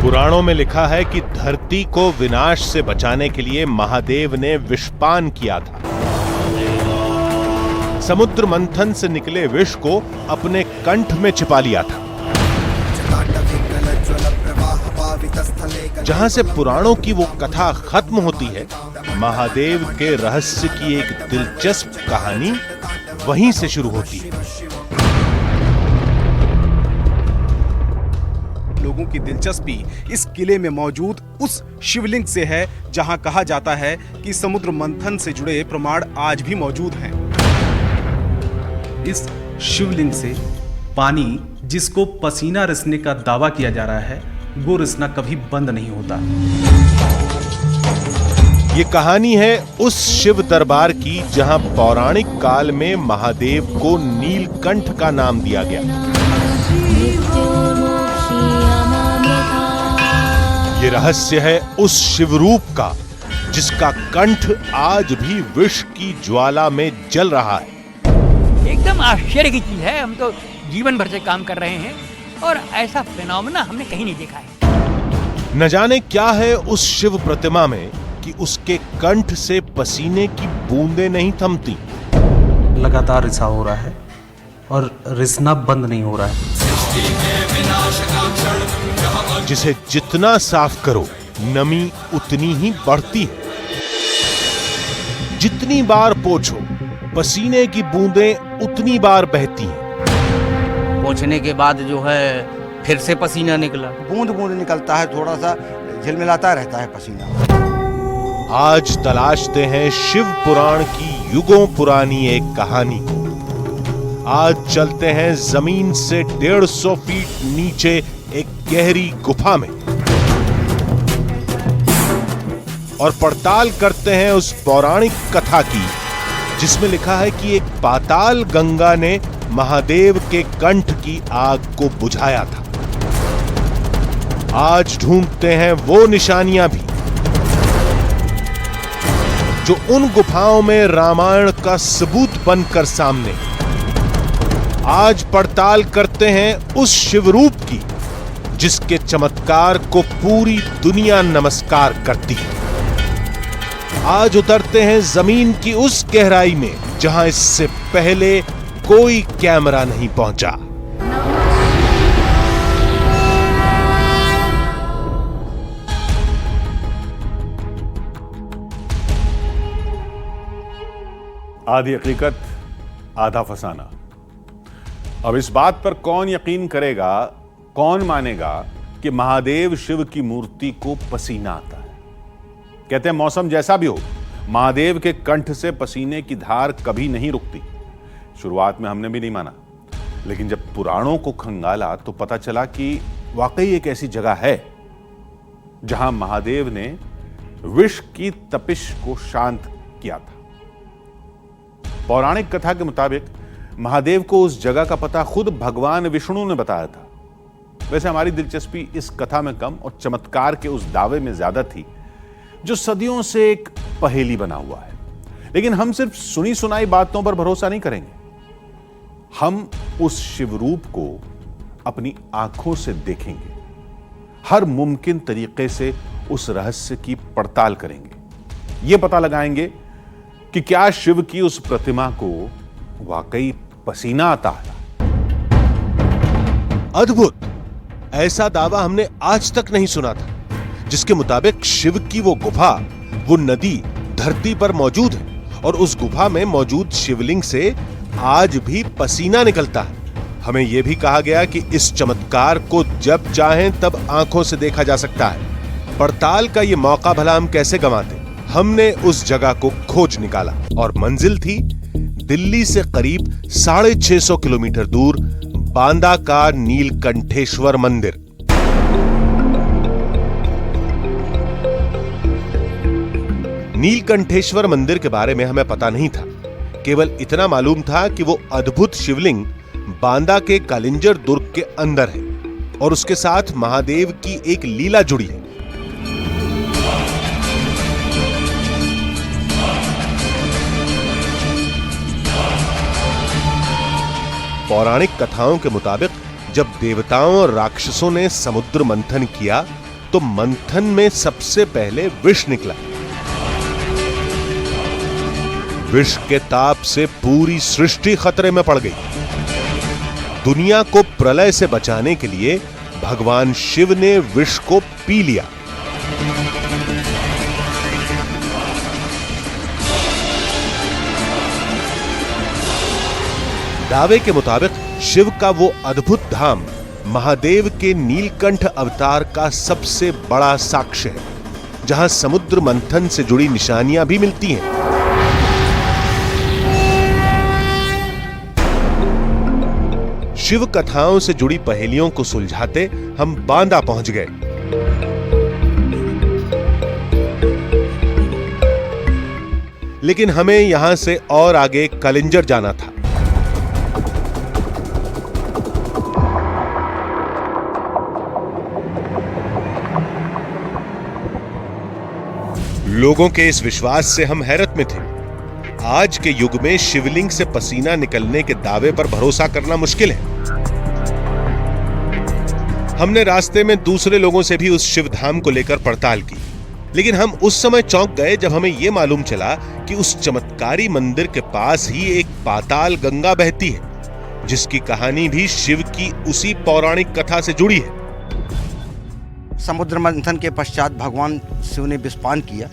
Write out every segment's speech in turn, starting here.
पुराणों में लिखा है कि धरती को विनाश से बचाने के लिए महादेव ने विषपान किया था। समुद्र मंथन से निकले विष को अपने कंठ में छिपा लिया था। जहां से पुराणों की वो कथा खत्म होती है, महादेव के रहस्य की एक दिलचस्प कहानी वहीं से शुरू होती है। लोगों की दिलचस्पी इस किले में मौजूद उस शिवलिंग से है जहां कहा जाता है कि समुद्र मंथन से जुड़े प्रमाण आज भी मौजूद हैं। इस शिवलिंग से पानी जिसको पसीना रिसने का दावा किया जा रहा है, वो रिसना कभी बंद नहीं होता। ये कहानी है उस शिव दरबार की जहां पौराणिक काल में महादेव को नीलकंठ का नाम दिया गया। ये रहस्य है उस शिवरूप का जिसका कंठ आज भी विष की ज्वाला में जल रहा है। एकदम आश्चर्य की चीज है। हम तो जीवन भर से काम कर रहे हैं और ऐसा फिनोमेना हमने कहीं नहीं देखा है। न जाने क्या है उस शिव प्रतिमा में कि उसके कंठ से पसीने की बूंदें नहीं थमती। लगातार रिसा हो रहा है और रिसना बंद नहीं हो रहा है। जिसे जितना साफ करो नमी उतनी ही बढ़ती है। जितनी बार पोंछो पसीने की बूंदें उतनी बार बहती हैं। पोंछने के बाद जो है फिर से पसीना निकला, बूंद बूंद निकलता है, थोड़ा सा झिलमिलाता रहता है पसीना। आज तलाशते हैं शिव पुराण की युगों पुरानी एक कहानी को। आज चलते हैं जमीन से 150 फीट नीचे एक गहरी गुफा में और पड़ताल करते हैं उस पौराणिक कथा की जिसमें लिखा है कि एक पाताल गंगा ने महादेव के कंठ की आग को बुझाया था। आज ढूंढते हैं वो निशानियां भी जो उन गुफाओं में रामायण का सबूत बनकर सामने। आज पड़ताल करते हैं उस शिवरूप की जिसके चमत्कार को पूरी दुनिया नमस्कार करती है। आज उतरते हैं जमीन की उस गहराई में जहां इससे पहले कोई कैमरा नहीं पहुंचा। आधी हकीकत आधा फसाना। अब इस बात पर कौन यकीन करेगा, कौन मानेगा कि महादेव शिव की मूर्ति को पसीना आता है? कहते हैं मौसम जैसा भी हो, महादेव के कंठ से पसीने की धार कभी नहीं रुकती। शुरुआत में हमने भी नहीं माना, लेकिन जब पुराणों को खंगाला तो पता चला कि वाकई एक ऐसी जगह है जहां महादेव ने विष की तपिश को शांत किया था। पौराणिक कथा के मुताबिक महादेव को उस जगह का पता खुद भगवान विष्णु ने बताया था। वैसे हमारी दिलचस्पी इस कथा में कम और चमत्कार के उस दावे में ज्यादा थी जो सदियों से एक पहेली बना हुआ है। लेकिन हम सिर्फ सुनी सुनाई बातों पर भरोसा नहीं करेंगे। हम उस शिवरूप को अपनी आंखों से देखेंगे, हर मुमकिन तरीके से उस रहस्य की पड़ताल करेंगे। यह पता लगाएंगे कि क्या शिव की उस प्रतिमा को वाकई पसीना आता है। अद्भुत! ऐसा दावा हमने आज तक नहीं सुना था, जिसके मुताबिक शिव की वो गुफा, वो नदी धरती पर मौजूद है और उस गुफा में मौजूद शिवलिंग से आज भी पसीना निकलता है। हमें यह भी कहा गया कि इस चमत्कार को जब चाहें तब आंखों से देखा जा सकता है। पड़ताल का ये मौका भला हम कैसे गंवाते? हमने उस जगह को खोज निकाला और मंजिल थी दिल्ली से करीब 650 किलोमीटर दूर बांदा का नीलकंठेश्वर मंदिर। नीलकंठेश्वर मंदिर के बारे में हमें पता नहीं था। केवल इतना मालूम था कि वो अद्भुत शिवलिंग बांदा के कालिंजर दुर्ग के अंदर है और उसके साथ महादेव की एक लीला जुड़ी है। पौराणिक कथाओं के मुताबिक जब देवताओं और राक्षसों ने समुद्र मंथन किया तो मंथन में सबसे पहले विष निकला। विष के ताप से पूरी सृष्टि खतरे में पड़ गई। दुनिया को प्रलय से बचाने के लिए भगवान शिव ने विष को पी लिया। दावे के मुताबिक शिव का वो अद्भुत धाम महादेव के नीलकंठ अवतार का सबसे बड़ा साक्ष्य है, जहां समुद्र मंथन से जुड़ी निशानियां भी मिलती हैं। शिव कथाओं से जुड़ी पहेलियों को सुलझाते हम बांदा पहुंच गए। लेकिन हमें यहां से और आगे कलिंजर जाना था। लोगों के इस विश्वास से हम हैरत में थे। आज के युग में शिवलिंग से पसीना निकलने के दावे पर भरोसा करना मुश्किल है। हमने रास्ते में दूसरे लोगों से भी उस शिवधाम को लेकर पड़ताल की, लेकिन हम उस समय चौंक गए जब हमें यह मालूम चला कि उस चमत्कारी मंदिर के पास ही एक पाताल गंगा बहती है, जिसकी कहानी भी शिव की उसी पौराणिक कथा से जुड़ी है। समुद्र मंथन के पश्चात भगवान शिव ने विषपान किया।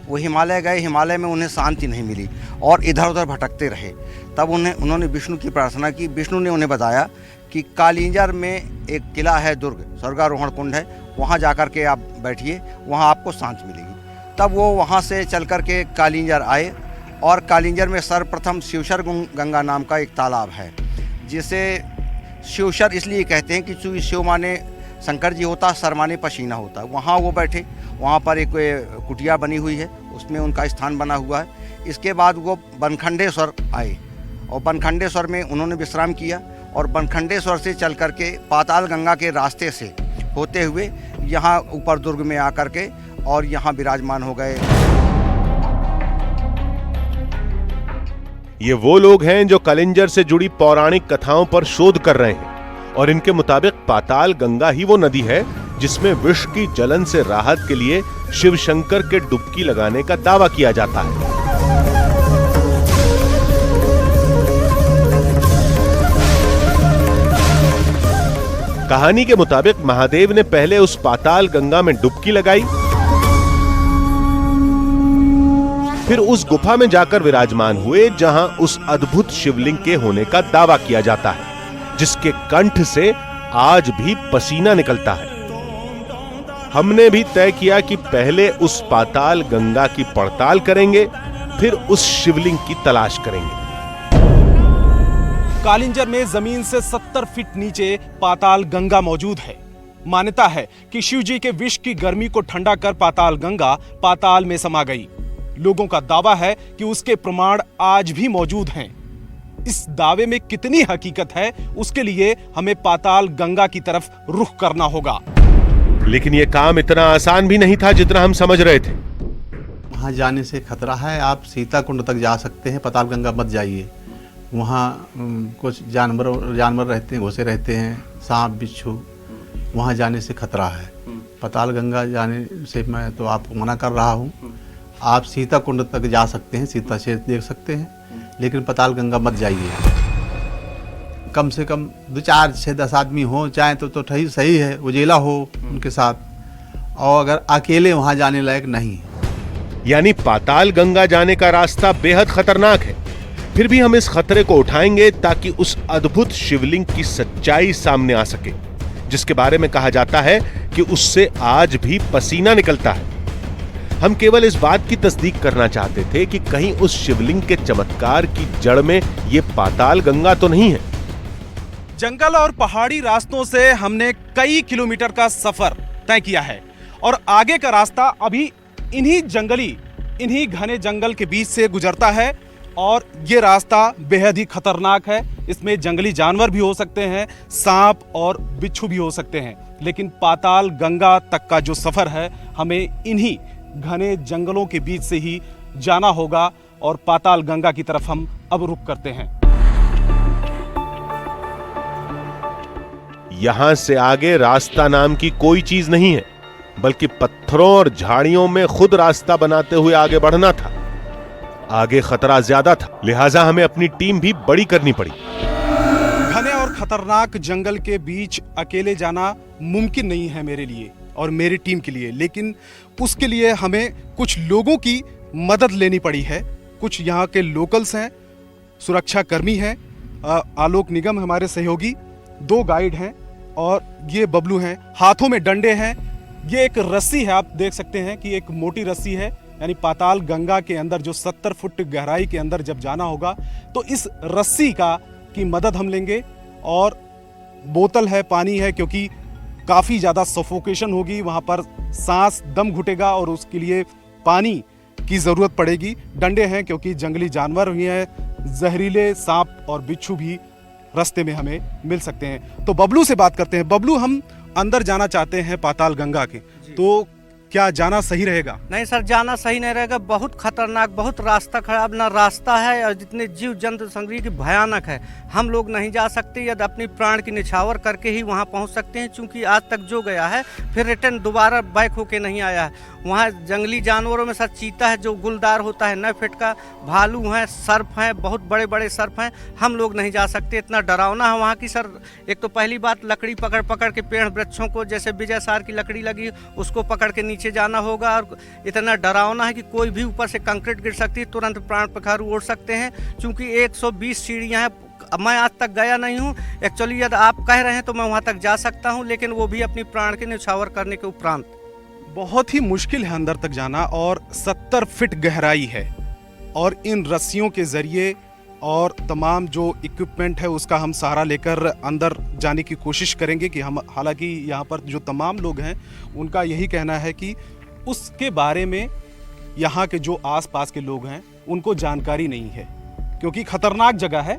वो हिमालय गए, हिमालय में उन्हें शांति नहीं मिली और इधर उधर भटकते रहे। तब उन्होंने विष्णु की प्रार्थना की। विष्णु ने उन्हें बताया कि कालिंजर में एक किला है, दुर्ग स्वर्गारोहण कुंड है, वहाँ जाकर के आप बैठिए, वहाँ आपको शांति मिलेगी। तब वो वहाँ से चल कर के कालिंजर आए और कालिंजर में सर्वप्रथम शिवशर गंगा नाम का एक तालाब है, जिसे शिवशर इसलिए कहते हैं कि शिव माने शंकर जी होता, सर माने पसीना होता। वहाँ वो बैठे, वहाँ पर एक कुटिया बनी हुई है, उसमें उनका स्थान बना हुआ है। इसके बाद वो बनखंडेश्वर आए और बनखंडेश्वर में उन्होंने विश्राम किया और बनखंडेश्वर से चल करके पाताल गंगा के रास्ते से होते हुए यहाँ ऊपर दुर्ग में आकर के और यहाँ विराजमान हो गए। ये वो लोग हैं जो कलिंजर से जुड़ी पौराणिक कथाओं पर शोध कर रहे हैं और इनके मुताबिक पाताल गंगा ही वो नदी है जिसमें विष की जलन से राहत के लिए शिव शंकर के डुबकी लगाने का दावा किया जाता है। कहानी के मुताबिक महादेव ने पहले उस पाताल गंगा में डुबकी लगाई, फिर उस गुफा में जाकर विराजमान हुए जहां उस अद्भुत शिवलिंग के होने का दावा किया जाता है, जिसके कंठ से आज भी पसीना निकलता है। हमने भी तय किया कि पहले उस पाताल गंगा की पड़ताल करेंगे, फिर उस शिवलिंग की तलाश करेंगे। कालिंजर में जमीन से 70 फीट नीचे पाताल गंगा मौजूद है। मान्यता है कि शिव जी के विष की गर्मी को ठंडा कर पाताल गंगा पाताल में समा गई। लोगों का दावा है कि उसके प्रमाण आज भी मौजूद हैं। इस दावे में कितनी हकीकत है, उसके लिए हमें पाताल गंगा की तरफ रुख करना होगा। लेकिन यह काम इतना आसान भी नहीं था जितना हम समझ रहे थे। वहाँ जाने से खतरा है। आप सीता कुंड तक जा सकते हैं, पाताल गंगा मत जाइए। वहाँ कुछ जानवर रहते हैं, घोंसे रहते हैं, सांप बिच्छू, वहाँ जाने से खतरा है। पाताल गंगा जाने से मैं तो आपको मना कर रहा हूँ। आप सीता कुंड तक जा सकते हैं, सीता क्षेत्र देख सकते हैं, लेकिन पाताल गंगा मत जाइए। कम से कम 2, 4, 6, 10 आदमी हो चाहे तो सही है, उजेला हो उनके साथ, और अगर अकेले वहाँ जाने लायक नहीं है। यानी पाताल गंगा जाने का रास्ता बेहद खतरनाक है। फिर भी हम इस खतरे को उठाएंगे ताकि उस अद्भुत शिवलिंग की सच्चाई सामने आ सके, जिसके बारे में कहा जाता है कि उससे आज भी पसीना निकलता है। हम केवल इस बात की तस्दीक करना चाहते थे कि कहीं उस शिवलिंग के चमत्कार की जड़ में यह पाताल गंगा तो नहीं है। जंगल और पहाड़ी रास्तों से हमने कई किलोमीटर का सफर तय किया है और आगे का रास्ता अभी इन्हीं घने जंगल के बीच से गुजरता है और ये रास्ता बेहद ही खतरनाक है। इसमें जंगली जानवर भी हो सकते हैं, सांप और बिच्छू भी हो सकते हैं। लेकिन पाताल गंगा तक का जो सफर है, हमें इन्हीं घने जंगलों के बीच से ही जाना होगा और पाताल गंगा की तरफ हम अब रुख करते हैं। यहां से आगे रास्ता नाम की कोई चीज नहीं है। बल्कि पत्थरों और झाड़ियों में खुद रास्ता बनाते हुए आगे बढ़ना था। आगे खतरा ज्यादा था, लिहाजा हमें अपनी टीम भी बड़ी करनी पड़ी। घने और खतरनाक जंगल के बीच अकेले जाना मुमकिन नहीं है मेरे लिए और मेरी टीम के लिए, लेकिन उसके लिए हमें कुछ लोगों की मदद लेनी पड़ी है। कुछ यहाँ के लोकल्स हैं, सुरक्षा कर्मी हैं, आलोक निगम हमारे सहयोगी, 2 गाइड हैं और ये बबलू हैं। हाथों में डंडे हैं। ये एक रस्सी है, आप देख सकते हैं कि एक मोटी रस्सी है, यानी पाताल गंगा के अंदर जो 70 फुट गहराई के अंदर जब जाना होगा तो इस रस्सी की मदद हम लेंगे। और बोतल है, पानी है, क्योंकि काफ़ी ज़्यादा सफोकेशन होगी वहाँ पर, सांस दम घुटेगा और उसके लिए पानी की ज़रूरत पड़ेगी। डंडे हैं क्योंकि जंगली जानवर भी हैं, जहरीले सांप और बिच्छू भी रास्ते में हमें मिल सकते हैं। तो बबलू से बात करते हैं। बबलू, हम अंदर जाना चाहते हैं पाताल गंगा के, तो क्या जाना सही रहेगा? नहीं सर, जाना सही नहीं रहेगा। बहुत खतरनाक, बहुत रास्ता खराब ना रास्ता है और जितने जीव जंतु संग्रह की भयानक है। हम लोग नहीं जा सकते, यदि अपनी प्राण की निछावर करके ही वहाँ पहुँच सकते हैं, क्योंकि आज तक जो गया है फिर रिटर्न दोबारा बैक होके नहीं आया है। वहाँ जंगली जानवरों में सर चीता है जो गुलदार होता है 9 फीट का, भालू हैं, सर्प हैं, बहुत बड़े बड़े सर्प हैं। हम लोग नहीं जा सकते, इतना डरावना है वहाँ की सर। एक तो पहली बात, लकड़ी पकड़ पकड़ के पेड़ वृक्षों को, जैसे विजय सार की लकड़ी लगी उसको पकड़ के नीचे जाना होगा। और इतना डरावना है कि कोई भी ऊपर से कंक्रीट गिर सकती है, तुरंत प्राण पखारू उड़ सकते हैं, क्योंकि 120 सीढ़ियाँ हैं। मैं आज तक गया नहीं हूँ एक्चुअली, यदि आप कह रहे हैं तो मैं वहाँ तक जा सकता हूँ, लेकिन वो भी अपनी प्राण के न्यौछावर करने के उपरांत। बहुत ही मुश्किल है अंदर तक जाना और 70 फीट गहराई है और इन रस्सियों के जरिए और तमाम जो इक्विपमेंट है उसका हम सहारा लेकर अंदर जाने की कोशिश करेंगे कि हम, हालांकि यहाँ पर जो तमाम लोग हैं उनका यही कहना है कि उसके बारे में यहाँ के जो आसपास के लोग हैं उनको जानकारी नहीं है, क्योंकि खतरनाक जगह है।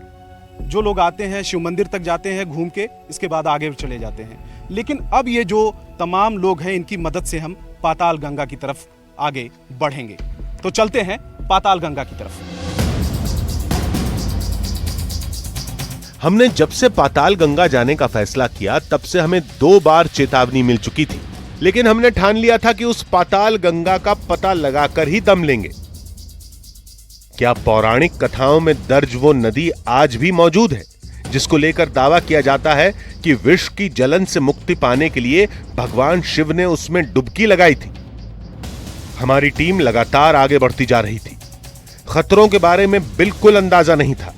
जो लोग आते हैं शिव मंदिर तक जाते हैं घूम के, इसके बाद आगे चले जाते हैं। लेकिन अब ये जो तमाम लोग हैं इनकी मदद से हम पाताल गंगा की तरफ आगे बढ़ेंगे। तो चलते हैं पाताल गंगा की तरफ। हमने जब से पाताल गंगा जाने का फैसला किया तब से हमें 2 बार चेतावनी मिल चुकी थी, लेकिन हमने ठान लिया था कि उस पाताल गंगा का पता लगाकर ही दम लेंगे। क्या पौराणिक कथाओं में दर्ज वो नदी आज भी मौजूद है जिसको लेकर दावा किया जाता है कि विष की जलन से मुक्ति पाने के लिए भगवान शिव ने उसमें डुबकी लगाई थी? हमारी टीम लगातार आगे बढ़ती जा रही थी। खतरों के बारे में बिल्कुल अंदाजा नहीं था।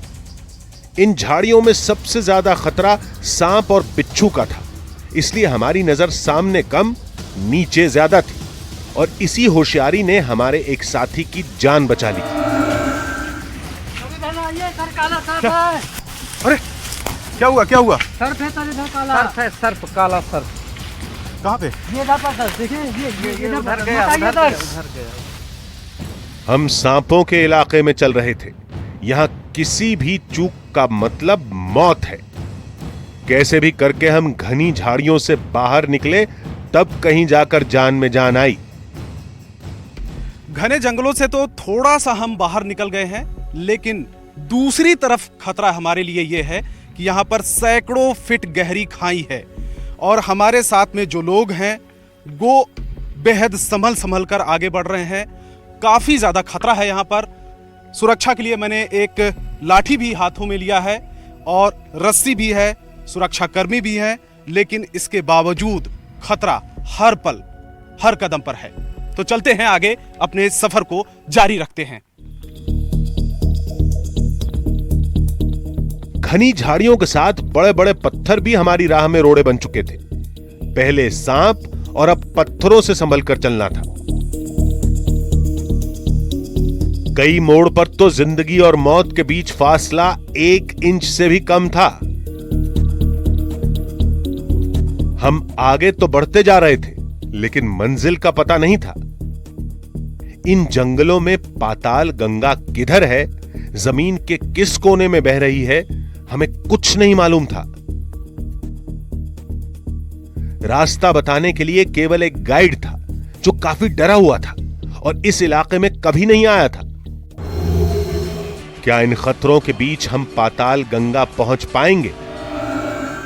इन झाड़ियों में सबसे ज्यादा खतरा सांप और बिच्छू का था, इसलिए हमारी नजर सामने कम नीचे ज्यादा थी और इसी होशियारी ने हमारे एक साथी की जान बचा ली। अरे क्या हुआ, क्या हुआ? सर्फ है सर, इधर काला सर्फ है, सर्फ काला सर्फ। कहाँ पे? ये देखिए, ये उधर गया, उधर गया। हम सांपों के इलाके में चल रहे थे। यहां किसी भी चूक का मतलब मौत है। कैसे भी करके हम घनी झाड़ियों से बाहर निकले, तब कहीं जाकर जान में जान आई। घने जंगलों से तो थोड़ा सा हम बाहर निकल गए हैं, लेकिन दूसरी तरफ खतरा हमारे लिए यह है कि यहाँ पर सैकड़ों फीट गहरी खाई है और हमारे साथ में जो लोग हैं वो बेहद संभल कर आगे बढ़ रहे हैं। काफी ज्यादा खतरा है यहाँ पर। सुरक्षा के लिए मैंने एक लाठी भी हाथों में लिया है और रस्सी भी है, सुरक्षा कर्मी भी है, लेकिन इसके बावजूद खतरा हर पल हर कदम पर है। तो चलते हैं आगे, अपने सफर को जारी रखते हैं। घनी झाड़ियों के साथ बड़े बड़े पत्थर भी हमारी राह में रोड़े बन चुके थे। पहले सांप और अब पत्थरों से संभल कर चलना था। कई मोड़ पर तो जिंदगी और मौत के बीच फासला 1 इंच से भी कम था। हम आगे तो बढ़ते जा रहे थे, लेकिन मंजिल का पता नहीं था। इन जंगलों में पाताल गंगा किधर है, जमीन के किस कोने में बह रही है, हमें कुछ नहीं मालूम था। रास्ता बताने के लिए केवल एक गाइड था जो काफी डरा हुआ था और इस इलाके में कभी नहीं आया था। क्या इन खतरों के बीच हम पाताल गंगा पहुंच पाएंगे?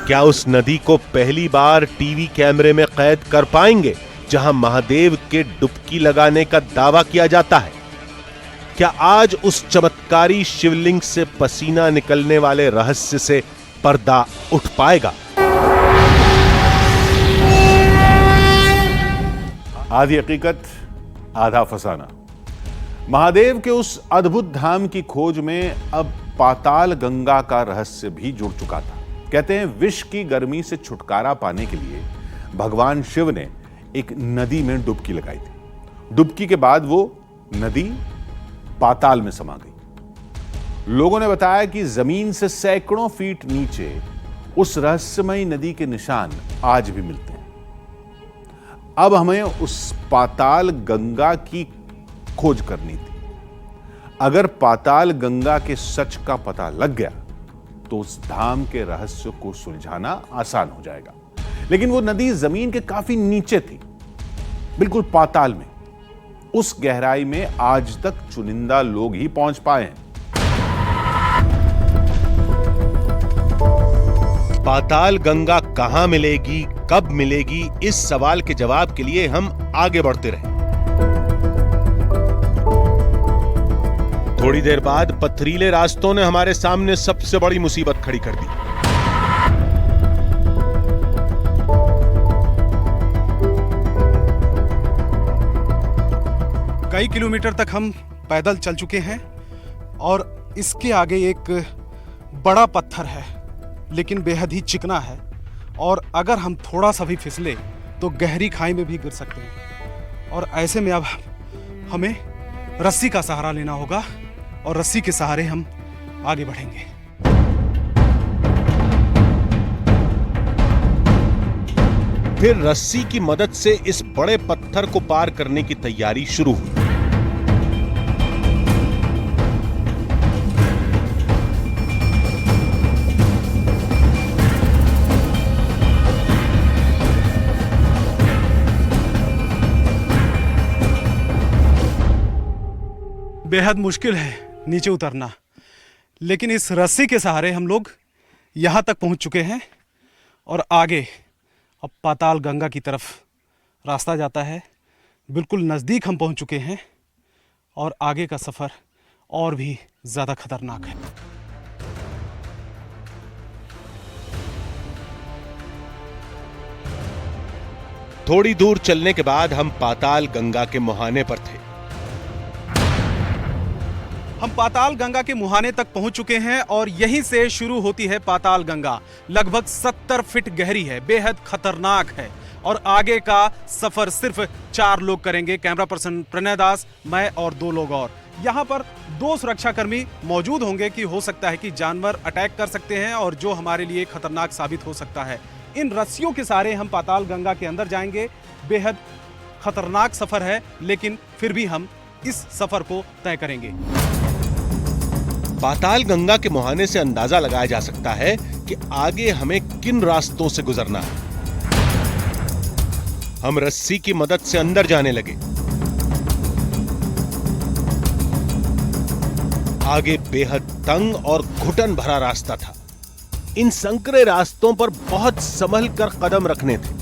क्या उस नदी को पहली बार टीवी कैमरे में कैद कर पाएंगे जहां महादेव के डुबकी लगाने का दावा किया जाता है। क्या आज उस चमत्कारी शिवलिंग से पसीना निकलने वाले रहस्य से पर्दा उठ पाएगा? आधी हकीकत आधा फसाना। महादेव के उस अद्भुत धाम की खोज में अब पाताल गंगा का रहस्य भी जुड़ चुका था। कहते हैं विष की गर्मी से छुटकारा पाने के लिए भगवान शिव ने एक नदी में डुबकी लगाई थी। डुबकी के बाद वो नदी पाताल में समा गई। लोगों ने बताया कि जमीन से सैकड़ों फीट नीचे उस रहस्यमयी नदी के निशान आज भी मिलते हैं। अब हमें उस पाताल गंगा की खोज करनी थी। अगर पाताल गंगा के सच का पता लग गया तो उस धाम के रहस्य को सुलझाना आसान हो जाएगा। लेकिन वो नदी जमीन के काफी नीचे थी, बिल्कुल पाताल में। उस गहराई में आज तक चुनिंदा लोग ही पहुंच पाए हैं। पाताल गंगा कहां मिलेगी, कब मिलेगी, इस सवाल के जवाब के लिए हम आगे बढ़ते रहे। थोड़ी देर बाद पथरीले रास्तों ने हमारे सामने सबसे बड़ी मुसीबत खड़ी कर दी। कई किलोमीटर तक हम पैदल चल चुके हैं और इसके आगे एक बड़ा पत्थर है, लेकिन बेहद ही चिकना है और अगर हम थोड़ा सा भी फिसले तो गहरी खाई में भी गिर सकते हैं। और ऐसे में अब हमें रस्सी का सहारा लेना होगा और रस्सी के सहारे हम आगे बढ़ेंगे। फिर रस्सी की मदद से इस बड़े पत्थर को पार करने की तैयारी शुरू हुई। बेहद मुश्किल है नीचे उतरना, लेकिन इस रस्सी के सहारे हम लोग यहां तक पहुंच चुके हैं और आगे अब पाताल गंगा की तरफ रास्ता जाता है। बिल्कुल नज़दीक हम पहुंच चुके हैं और आगे का सफ़र और भी ज़्यादा खतरनाक है। थोड़ी दूर चलने के बाद हम पाताल गंगा के मुहाने पर थे। हम पाताल गंगा के मुहाने तक पहुंच चुके हैं और यहीं से शुरू होती है पाताल गंगा। लगभग 70 फीट गहरी है, बेहद खतरनाक है और आगे का सफर सिर्फ 4 लोग करेंगे। कैमरा पर्सन प्रणय दास, मैं और 2 लोग और। यहाँ पर 2 सुरक्षाकर्मी मौजूद होंगे कि हो सकता है कि जानवर अटैक कर सकते हैं और जो हमारे लिए खतरनाक साबित हो सकता है। इन रस्सियों के सहारे हम पाताल गंगा के अंदर जाएंगे। बेहद खतरनाक सफर है, लेकिन फिर भी हम इस सफर को तय करेंगे। पाताल गंगा के मुहाने से अंदाजा लगाया जा सकता है कि आगे हमें किन रास्तों से गुजरना है। हम रस्सी की मदद से अंदर जाने लगे। आगे बेहद तंग और घुटन भरा रास्ता था। इन संकरे रास्तों पर बहुत संभल कर कदम रखने थे,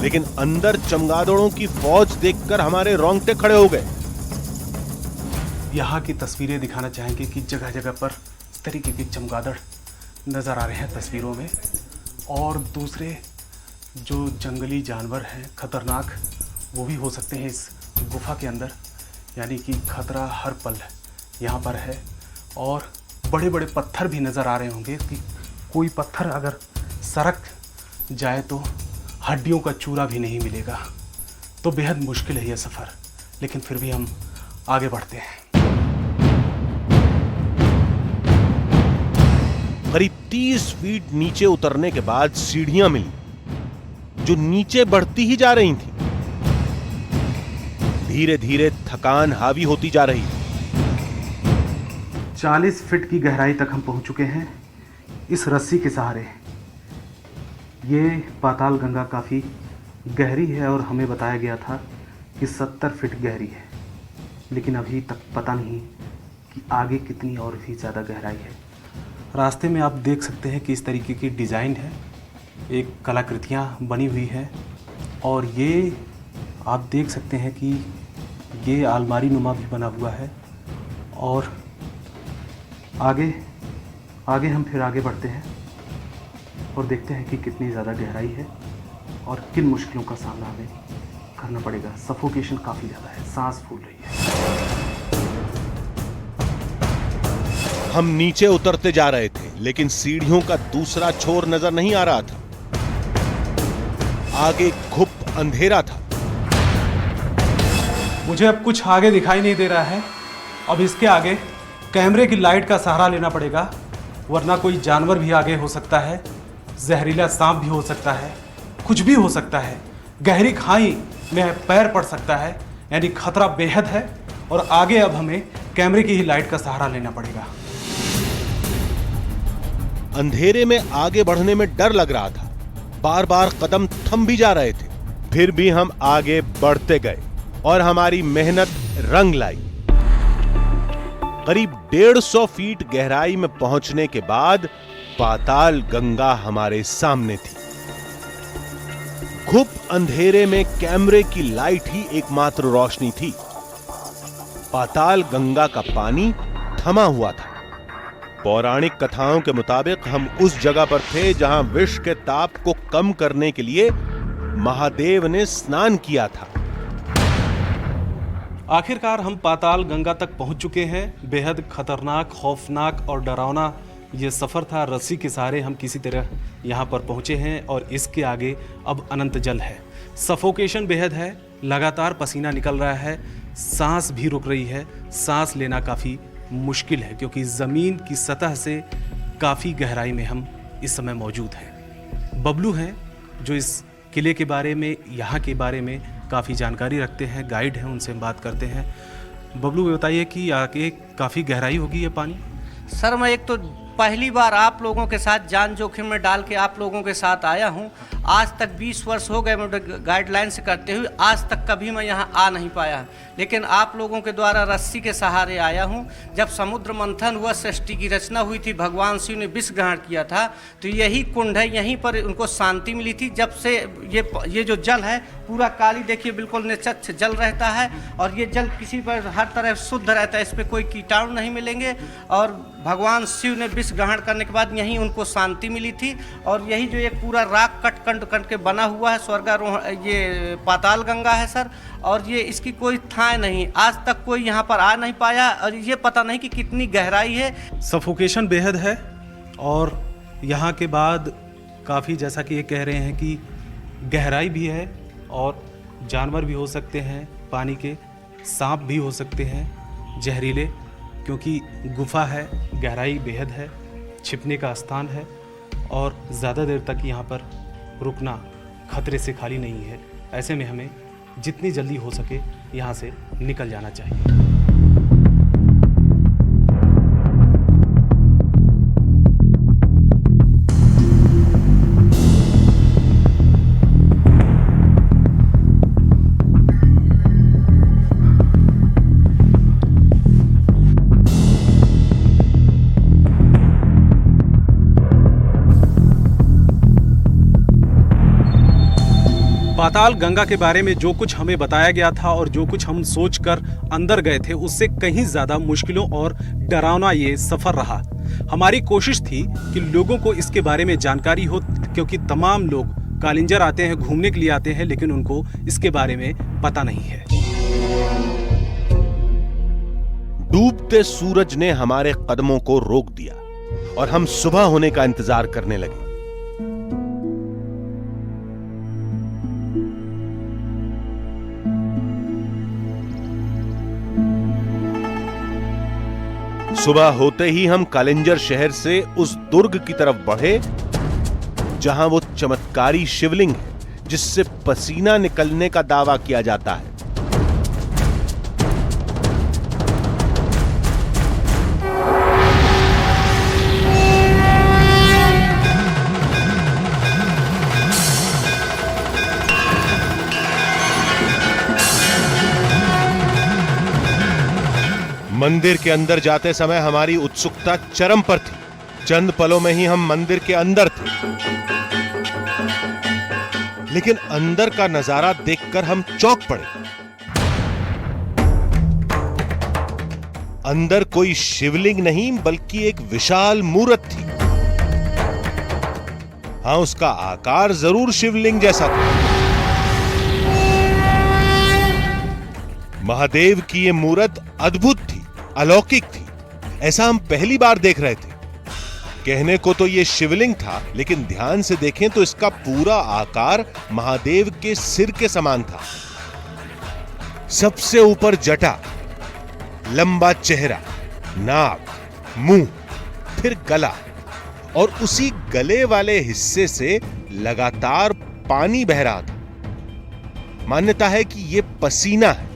लेकिन अंदर चमगादड़ों की फौज देखकर हमारे रोंगटे खड़े हो गए। यहाँ की तस्वीरें दिखाना चाहेंगे कि जगह जगह पर इस तरीके के चमगादड़ नज़र आ रहे हैं तस्वीरों में, और दूसरे जो जंगली जानवर हैं खतरनाक, वो भी हो सकते हैं इस गुफा के अंदर। यानी कि खतरा हर पल यहाँ पर है और बड़े बड़े पत्थर भी नज़र आ रहे होंगे कि कोई पत्थर अगर सरक जाए तो हड्डियों का चूरा भी नहीं मिलेगा। तो बेहद मुश्किल है यह सफ़र, लेकिन फिर भी हम आगे बढ़ते हैं। करीब 30 फीट नीचे उतरने के बाद सीढ़ियां मिली जो नीचे बढ़ती ही जा रही थी। धीरे धीरे थकान हावी होती जा रही। 40 फीट की गहराई तक हम पहुंच चुके हैं इस रस्सी के सहारे। ये पाताल गंगा काफ़ी गहरी है और हमें बताया गया था कि 70 फीट गहरी है, लेकिन अभी तक पता नहीं कि आगे कितनी और भी ज़्यादा गहराई है। रास्ते में आप देख सकते हैं कि इस तरीके की डिज़ाइन है एक कलाकृतियाँ बनी हुई हैं और ये आप देख सकते हैं कि ये अलमारी नुमा भी बना हुआ है। और आगे हम फिर आगे बढ़ते हैं और देखते हैं कि कितनी ज़्यादा गहराई है और किन मुश्किलों का सामना हमें करना पड़ेगा। सफोकेशन काफ़ी ज़्यादा है, सांस फूल रही है। हम नीचे उतरते जा रहे थे, लेकिन सीढ़ियों का दूसरा छोर नजर नहीं आ रहा था। आगे घुप अंधेरा था। मुझे अब कुछ आगे दिखाई नहीं दे रहा है। अब इसके आगे कैमरे की लाइट का सहारा लेना पड़ेगा, वरना कोई जानवर भी आगे हो सकता है, जहरीला सांप भी हो सकता है, कुछ भी हो सकता है। गहरी खाई में पैर पड़ सकता है, यानी खतरा बेहद है। और आगे अब हमें कैमरे की ही लाइट का सहारा लेना पड़ेगा। अंधेरे में आगे बढ़ने में डर लग रहा था, बार बार कदम थम भी जा रहे थे। फिर भी हम आगे बढ़ते गए और हमारी मेहनत रंग लाई। करीब 150 फीट गहराई में पहुंचने के बाद पाताल गंगा हमारे सामने थी। घुप अंधेरे में कैमरे की लाइट ही एकमात्र रोशनी थी। पाताल गंगा का पानी थमा हुआ था। पौराणिक कथाओं के मुताबिक हम उस जगह पर थे जहां विश्व के ताप को कम करने के लिए महादेव ने स्नान किया था। आखिरकार हम पाताल गंगा तक पहुंच चुके हैं। बेहद खतरनाक, खौफनाक और डरावना ये सफ़र था। रस्सी के सहारे हम किसी तरह यहाँ पर पहुँचे हैं और इसके आगे अब अनंत जल है। सफोकेशन बेहद है, लगातार पसीना निकल रहा है, सांस भी रुक रही है। सांस लेना काफ़ी मुश्किल है क्योंकि ज़मीन की सतह से काफ़ी गहराई में हम इस समय मौजूद हैं। बबलू हैं जो इस किले के बारे में, यहाँ के बारे में काफ़ी जानकारी रखते हैं, गाइड हैं, उनसे हम बात करते हैं। बबलू बताइए कि आगे काफ़ी गहराई होगी ये पानी? सर मैं एक तो पहली बार आप लोगों के साथ जान जोखिम में डाल के आप लोगों के साथ आया हूं। आज तक 20 वर्ष हो गए मुझे गाइडलाइन से करते हुए, आज तक कभी मैं यहां आ नहीं पाया, लेकिन आप लोगों के द्वारा रस्सी के सहारे आया हूं। जब समुद्र मंथन हुआ, सृष्टि की रचना हुई थी, भगवान शिव ने विष ग्रहण किया था, तो यही कुंड है, यहीं पर उनको शांति मिली थी। जब से ये जो जल है पूरा काली, देखिए बिल्कुल निश्चित जल रहता है और ये जल किसी पर हर तरह शुद्ध रहता है, इस पर कोई कीटाणु नहीं मिलेंगे। और भगवान शिव ने विष ग्रहण करने के बाद यहीं उनको शांति मिली थी। और यही जो एक पूरा राख कट के बना हुआ है स्वर्गारोहण, ये पाताल गंगा है सर। और ये इसकी कोई थाह नहीं, आज तक कोई यहाँ पर आ नहीं पाया और ये पता नहीं कि कितनी गहराई है। सफोकेशन बेहद है और यहाँ के बाद काफ़ी, जैसा कि ये कह रहे हैं कि गहराई भी है और जानवर भी हो सकते हैं, पानी के सांप भी हो सकते हैं जहरीले, क्योंकि गुफा है, गहराई बेहद है, छिपने का स्थान है और ज़्यादा देर तक यहाँ पर रुकना खतरे से खाली नहीं है। ऐसे में हमें जितनी जल्दी हो सके यहाँ से निकल जाना चाहिए। पाताल गंगा के बारे में जो कुछ हमें बताया गया था और जो कुछ हम सोचकर अंदर गए थे, उससे कहीं ज़्यादा मुश्किलों और डरावना ये सफ़र रहा। हमारी कोशिश थी कि लोगों को इसके बारे में जानकारी हो, क्योंकि तमाम लोग कालिंजर आते हैं, घूमने के लिए आते हैं, लेकिन उनको इसके बारे में पता नहीं है। डूबते सूरज ने हमारे कदमों को रोक दिया और हम सुबह होने का इंतजार करने लगे। सुबह होते ही हम कालिंजर शहर से उस दुर्ग की तरफ बढ़े जहां वो चमत्कारी शिवलिंग है जिससे पसीना निकलने का दावा किया जाता है। मंदिर के अंदर जाते समय हमारी उत्सुकता चरम पर थी। चंद पलों में ही हम मंदिर के अंदर थे। लेकिन अंदर का नजारा देखकर हम चौंक पड़े। अंदर कोई शिवलिंग नहीं बल्कि एक विशाल मूर्त थी। हां, उसका आकार जरूर शिवलिंग जैसा था। महादेव की यह मूर्त अद्भुत थी, अलौकिक थी। ऐसा हम पहली बार देख रहे थे। कहने को तो यह शिवलिंग था, लेकिन ध्यान से देखें तो इसका पूरा आकार महादेव के सिर के समान था। सबसे ऊपर जटा, लंबा चेहरा, नाक, मुंह, फिर गला, और उसी गले वाले हिस्से से लगातार पानी बह रहा था। मान्यता है कि यह पसीना है,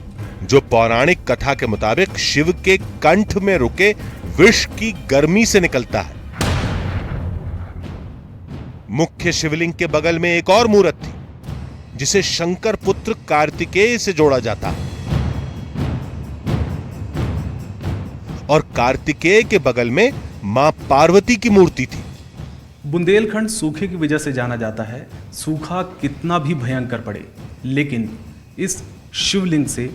जो पौराणिक कथा के मुताबिक शिव के कंठ में रुके विष की गर्मी से निकलता है। मुख्य शिवलिंग के बगल में एक और मूर्त थी, जिसे शंकर पुत्र कार्तिकेय से जोड़ा जाता है, और कार्तिकेय के बगल में मां पार्वती की मूर्ति थी। बुंदेलखंड सूखे की वजह से जाना जाता है। सूखा कितना भी भयंकर पड़े, लेकिन इस शिवलिंग से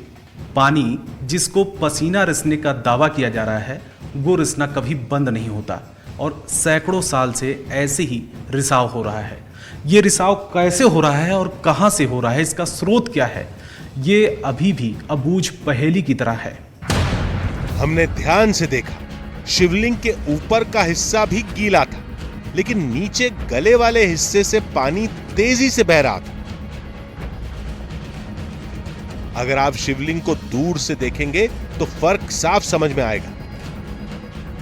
पानी, जिसको पसीना रिसने का दावा किया जा रहा है, वो रिसना कभी बंद नहीं होता और सैकड़ों साल से ऐसे ही रिसाव हो रहा है। ये रिसाव कैसे हो रहा है और कहां से हो रहा है, इसका स्रोत क्या है, ये अभी भी अबूझ पहेली की तरह है। हमने ध्यान से देखा, शिवलिंग के ऊपर का हिस्सा भी गीला था, लेकिन नीचे गले वाले हिस्से से पानी तेजी से बह रहा था। अगर आप शिवलिंग को दूर से देखेंगे तो फर्क साफ समझ में आएगा।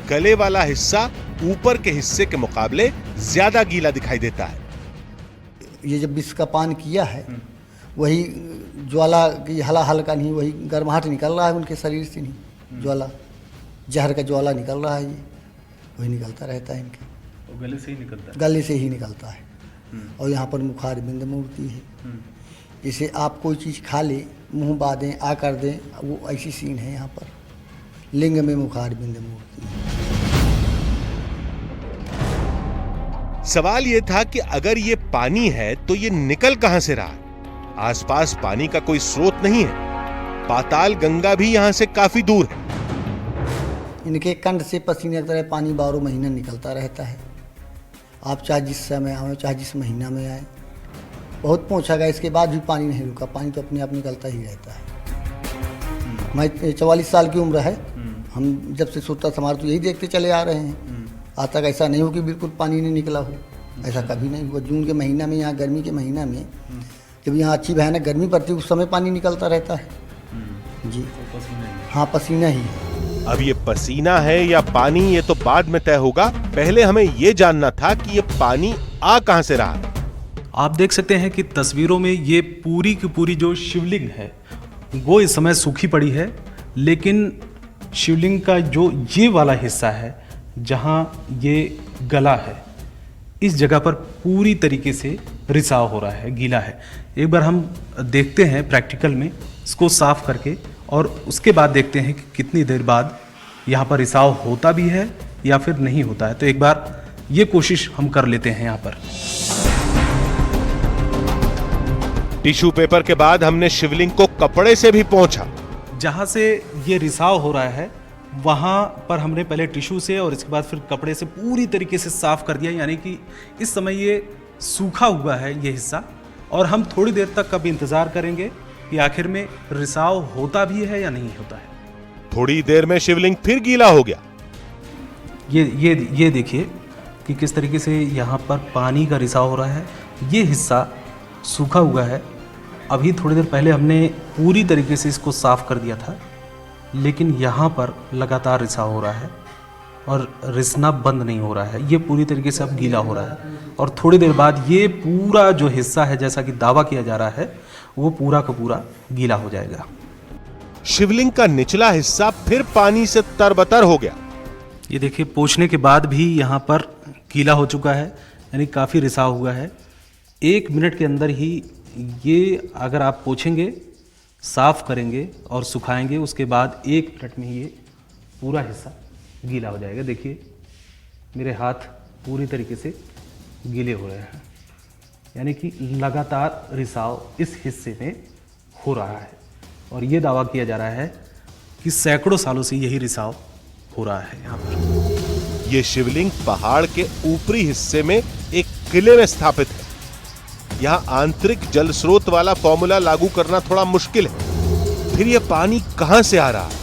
गले वाला हिस्सा ऊपर के हिस्से के मुकाबले ज्यादा गीला दिखाई देता है। ये जब विष का पान किया है, वही ज्वाला की हल्का नहीं, वही गर्माहट निकल रहा है उनके शरीर से, नहीं ज्वाला, जहर का ज्वाला निकल रहा है, ये वही निकलता रहता है इनके गले से ही निकलता है। गले से ही निकलता है। और यहाँ पर मुखार बिंद मूर्ति है। जैसे आप कोई चीज़ खा ले, मुंह बांधें, आ कर दें, वो ऐसी सीन है यहाँ पर। लिंग में मुखार बिंद मूर्ति है। सवाल यह था कि अगर ये पानी है तो ये निकल कहां से रहा है? आसपास पानी का कोई स्रोत नहीं है। पाताल गंगा भी यहां से काफी दूर है। इनके कंठ से पसीने की तरह पानी 12 महीना निकलता रहता है। आप चाहे जिस समय आए, चाहे जिस महीना में आए, बहुत पहुँचा गया, इसके बाद भी पानी नहीं रुका। पानी तो अपने आप निकलता ही रहता है। मैं 44 साल की उम्र है। हम जब से सोता समार तो यही देखते चले आ रहे हैं। आज तक ऐसा नहीं हो कि बिल्कुल पानी नहीं निकला हो, ऐसा कभी नहीं हुआ। जून के महीना में, यहाँ गर्मी के महीना में, जब यहाँ अच्छी भयानक गर्मी पड़ती है, उस समय पानी निकलता रहता है जी। हाँ, पसीना ही है। अब ये पसीना है या पानी, ये तो बाद में तय होगा। पहले हमें ये जानना था कि ये पानी आ कहां से रहा है। आप देख सकते हैं कि तस्वीरों में ये पूरी की पूरी जो शिवलिंग है वो इस समय सूखी पड़ी है, लेकिन शिवलिंग का जो ये वाला हिस्सा है, जहाँ ये गला है, इस जगह पर पूरी तरीके से रिसाव हो रहा है, गीला है। एक बार हम देखते हैं प्रैक्टिकल में इसको साफ करके, और उसके बाद देखते हैं कि कितनी देर बाद यहाँ पर रिसाव होता भी है या फिर नहीं होता है। तो एक बार ये कोशिश हम कर लेते हैं। यहाँ पर टिश्यू पेपर के बाद हमने शिवलिंग को कपड़े से भी पोंछा। जहाँ से ये रिसाव हो रहा है वहाँ पर हमने पहले टिश्यू से और इसके बाद फिर कपड़े से पूरी तरीके से साफ कर दिया। यानी कि इस समय ये सूखा हुआ है ये हिस्सा, और हम थोड़ी देर तक अब इंतज़ार करेंगे कि आखिर में रिसाव होता भी है या नहीं होता है। थोड़ी देर में शिवलिंग फिर गीला हो गया। ये देखिए कि किस तरीके से यहाँ पर पानी का रिसाव हो रहा है। ये हिस्सा सूखा हुआ है। अभी थोड़ी देर पहले हमने पूरी तरीके से इसको साफ कर दिया था, लेकिन यहाँ पर लगातार रिसाव हो रहा है और रिसना बंद नहीं हो रहा है। ये पूरी तरीके से अब गीला हो रहा है, और थोड़ी देर बाद ये पूरा जो हिस्सा है, जैसा कि दावा किया जा रहा है, वो पूरा का पूरा गीला हो जाएगा। शिवलिंग का निचला हिस्सा फिर पानी से तरबतर हो गया। ये देखिए, पोंछने के बाद भी यहाँ पर गीला हो चुका है, यानी काफ़ी रिसाव हुआ है। 1 मिनट के अंदर ही ये अगर आप पोंछेंगे, साफ करेंगे और सुखाएंगे, उसके बाद 1 मिनट में ये पूरा हिस्सा गीला हो जाएगा। देखिए मेरे हाथ पूरी तरीके से गीले हो रहे हैं। यानी कि लगातार रिसाव इस हिस्से में हो रहा है और ये दावा किया जा रहा है कि सैकड़ों सालों से यही रिसाव हो रहा है यहाँ पर। ये शिवलिंग पहाड़ के ऊपरी हिस्से में एक किले में स्थापित है। यहाँ आंतरिक जल स्रोत वाला फॉर्मूला लागू करना थोड़ा मुश्किल है। फिर यह पानी कहां से आ रहा है,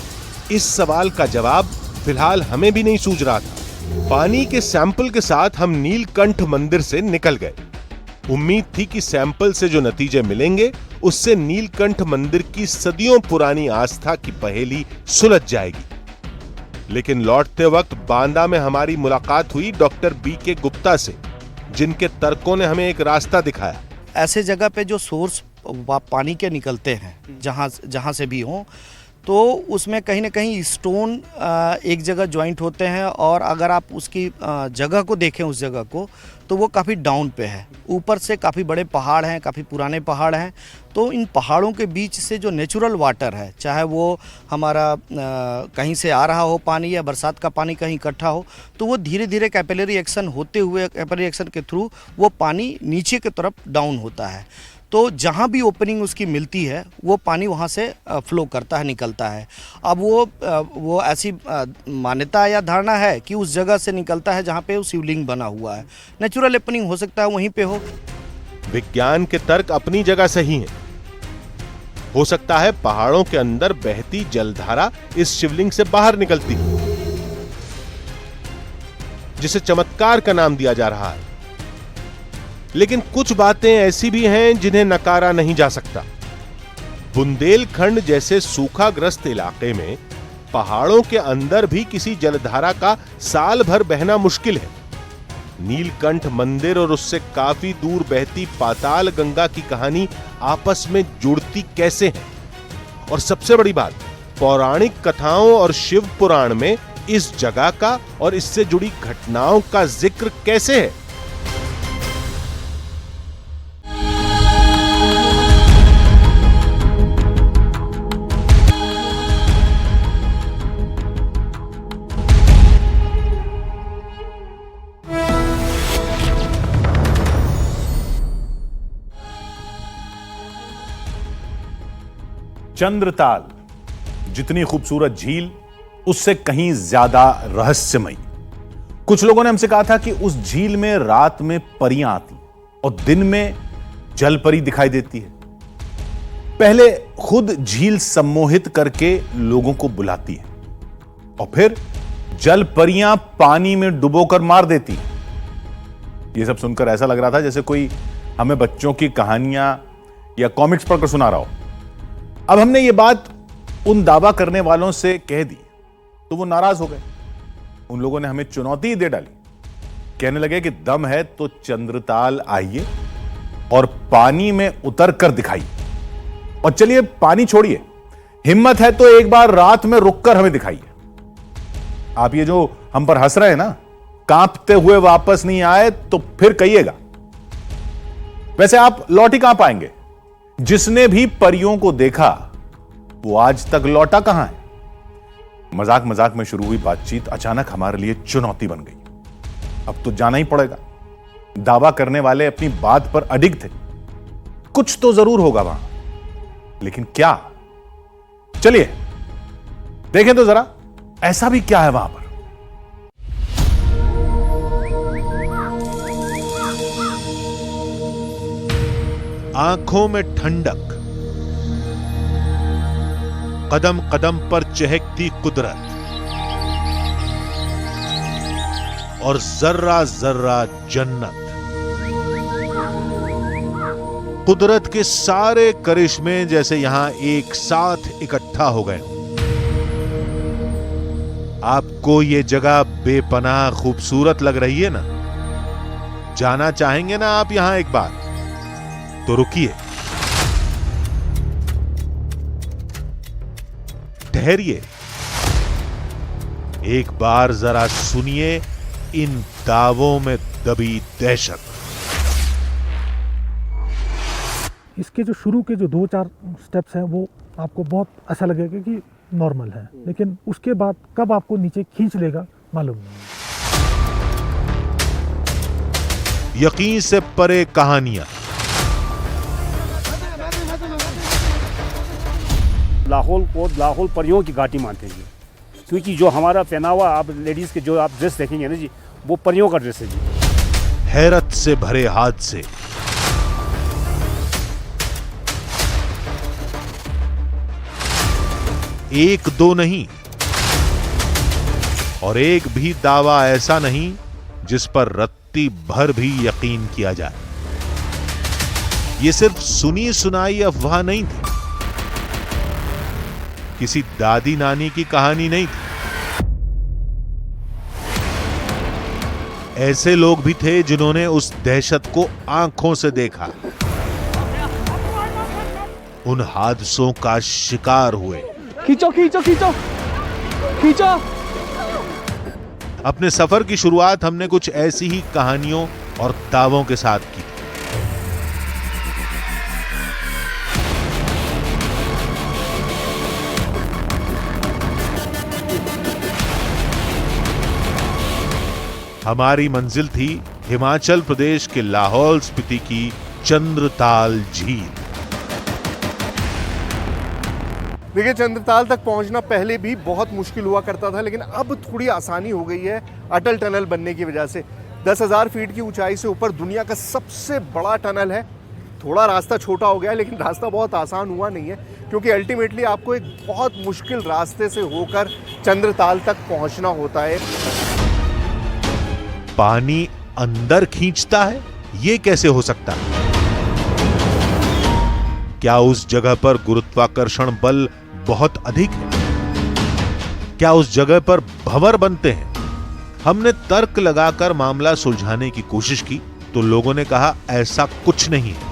इस सवाल का जवाब फिलहाल हमें भी नहीं सूझ रहा था। पानी के सैंपल के साथ हम नीलकंठ मंदिर से निकल गए। उम्मीद थी कि सैंपल से जो नतीजे मिलेंगे उससे नीलकंठ मंदिर की सदियों पुरानी आस्था की पहेली सुलझ जाएगी। लेकिन लौटते वक्त बांदा में हमारी मुलाकात हुई डॉक्टर बीके गुप्ता से, जिनके तर्कों ने हमें एक रास्ता दिखाया। ऐसे जगह पे जो सोर्स पानी के निकलते हैं, जहाँ से भी हों, तो उसमें कहीं ना कहीं स्टोन एक जगह ज्वाइंट होते हैं और अगर आप उसकी जगह को देखें, उस जगह को, तो वो काफ़ी डाउन पे है। ऊपर से काफ़ी बड़े पहाड़ हैं, काफ़ी पुराने पहाड़ हैं, तो इन पहाड़ों के बीच से जो नेचुरल वाटर है, चाहे वो हमारा कहीं से आ रहा हो पानी या बरसात का पानी कहीं इकट्ठा हो, तो वो धीरे धीरे कैपिलरी एक्शन होते हुए, कैपिलरी एक्शन के थ्रू वो पानी नीचे की तरफ डाउन होता है। तो जहाँ भी ओपनिंग उसकी मिलती है वो पानी वहाँ से फ्लो करता है, निकलता है। अब वो ऐसी मान्यता या धारणा है कि उस जगह से निकलता है जहाँ पे वो शिवलिंग बना हुआ है। नेचुरल ओपनिंग हो सकता है वहीं पे हो। विज्ञान के तर्क अपनी जगह सही हैं। हो सकता है पहाड़ों के अंदर बहती जलधारा इस शिवलिंग से बाहर निकलती है, जिसे चमत्कार का नाम दिया जा रहा है। लेकिन कुछ बातें ऐसी भी हैं जिन्हें नकारा नहीं जा सकता। बुंदेलखंड जैसे सूखाग्रस्त इलाके में पहाड़ों के अंदर भी किसी जलधारा का साल भर बहना मुश्किल है। नीलकंठ मंदिर और उससे काफी दूर बहती पाताल गंगा की कहानी आपस में जुड़ती कैसे है? और सबसे बड़ी बात, पौराणिक कथाओं और शिव पुराण में इस जगह का और इससे जुड़ी घटनाओं का जिक्र कैसे है? चंद्रताल जितनी खूबसूरत झील, उससे कहीं ज्यादा रहस्यमयी। कुछ लोगों ने हमसे कहा था कि उस झील में रात में परियां आती और दिन में जल परी दिखाई देती है। पहले खुद झील सम्मोहित करके लोगों को बुलाती है और फिर जल परियां पानी में डुबोकर मार देती है। यह सब सुनकर ऐसा लग रहा था जैसे कोई हमें बच्चों की कहानियां या कॉमिक्स पढ़कर सुना रहा हो। अब हमने ये बात उन दावा करने वालों से कह दी तो वो नाराज हो गए। उन लोगों ने हमें चुनौती दे डाली, कहने लगे कि दम है तो चंद्रताल आइए और पानी में उतर कर दिखाइए। और चलिए पानी छोड़िए, हिम्मत है तो एक बार रात में रुककर हमें दिखाइए। आप ये जो हम पर हंस रहे हैं ना, कांपते हुए वापस नहीं आए तो फिर कहिएगा। वैसे आप लौट ही कहां पाएंगे? जिसने भी परियों को देखा वो आज तक लौटा कहां है? मजाक मजाक में शुरू हुई बातचीत अचानक हमारे लिए चुनौती बन गई। अब तो जाना ही पड़ेगा। दावा करने वाले अपनी बात पर अडिग थे। कुछ तो जरूर होगा वहां, लेकिन क्या? चलिए देखें तो जरा ऐसा भी क्या है वहां पर। आंखों में ठंडक, कदम कदम पर चहकती कुदरत और जर्रा जर्रा जन्नत। कुदरत के सारे करिश्मे जैसे यहां एक साथ इकट्ठा हो गए। आपको ये जगह बेपनाह खूबसूरत लग रही है ना? जाना चाहेंगे ना आप यहां एक बार? तो रुकिए, ठहरिए, एक बार जरा सुनिए इन दावों में दबी दहशत। इसके जो शुरू के जो 2-4 स्टेप्स हैं वो आपको बहुत अच्छा लगेगा कि नॉर्मल है, लेकिन उसके बाद कब आपको नीचे खींच लेगा मालूम नहीं। यकीन से परे कहानियां, लाहौल को लाहौल परियों की घाटी मानते हैं जी, क्योंकि जो हमारा पहनावा आप लेडीज़ के जो आप ड्रेस देखेंगे ना जी, वो परियों का ड्रेस है जी। हैरत से भरे हादसे, एक दो नहीं और एक भी दावा ऐसा नहीं जिस पर रत्ती भर भी यकीन किया जाए। यह सिर्फ सुनी सुनाई अफवाह नहीं थी, किसी दादी नानी की कहानी नहीं थी। ऐसे लोग भी थे जिन्होंने उस दहशत को आंखों से देखा, उन हादसों का शिकार हुए। खींचो खींचो खींचो खींचो। अपने सफर की शुरुआत हमने कुछ ऐसी ही कहानियों और दावों के साथ की। हमारी मंजिल थी हिमाचल प्रदेश के लाहौल स्पीति की चंद्रताल झील। देखिए, चंद्रताल तक पहुंचना पहले भी बहुत मुश्किल हुआ करता था, लेकिन अब थोड़ी आसानी हो गई है अटल टनल बनने की वजह से। 10,000 फीट की ऊंचाई से ऊपर दुनिया का सबसे बड़ा टनल है। थोड़ा रास्ता छोटा हो गया, लेकिन रास्ता बहुत आसान हुआ नहीं है, क्योंकि अल्टीमेटली आपको एक बहुत मुश्किल रास्ते से होकर चंद्रताल तक पहुंचना होता है। पानी अंदर खींचता है, यह कैसे हो सकता है? क्या उस जगह पर गुरुत्वाकर्षण बल बहुत अधिक है? क्या उस जगह पर भंवर बनते हैं? हमने तर्क लगाकर मामला सुलझाने की कोशिश की तो लोगों ने कहा ऐसा कुछ नहीं है।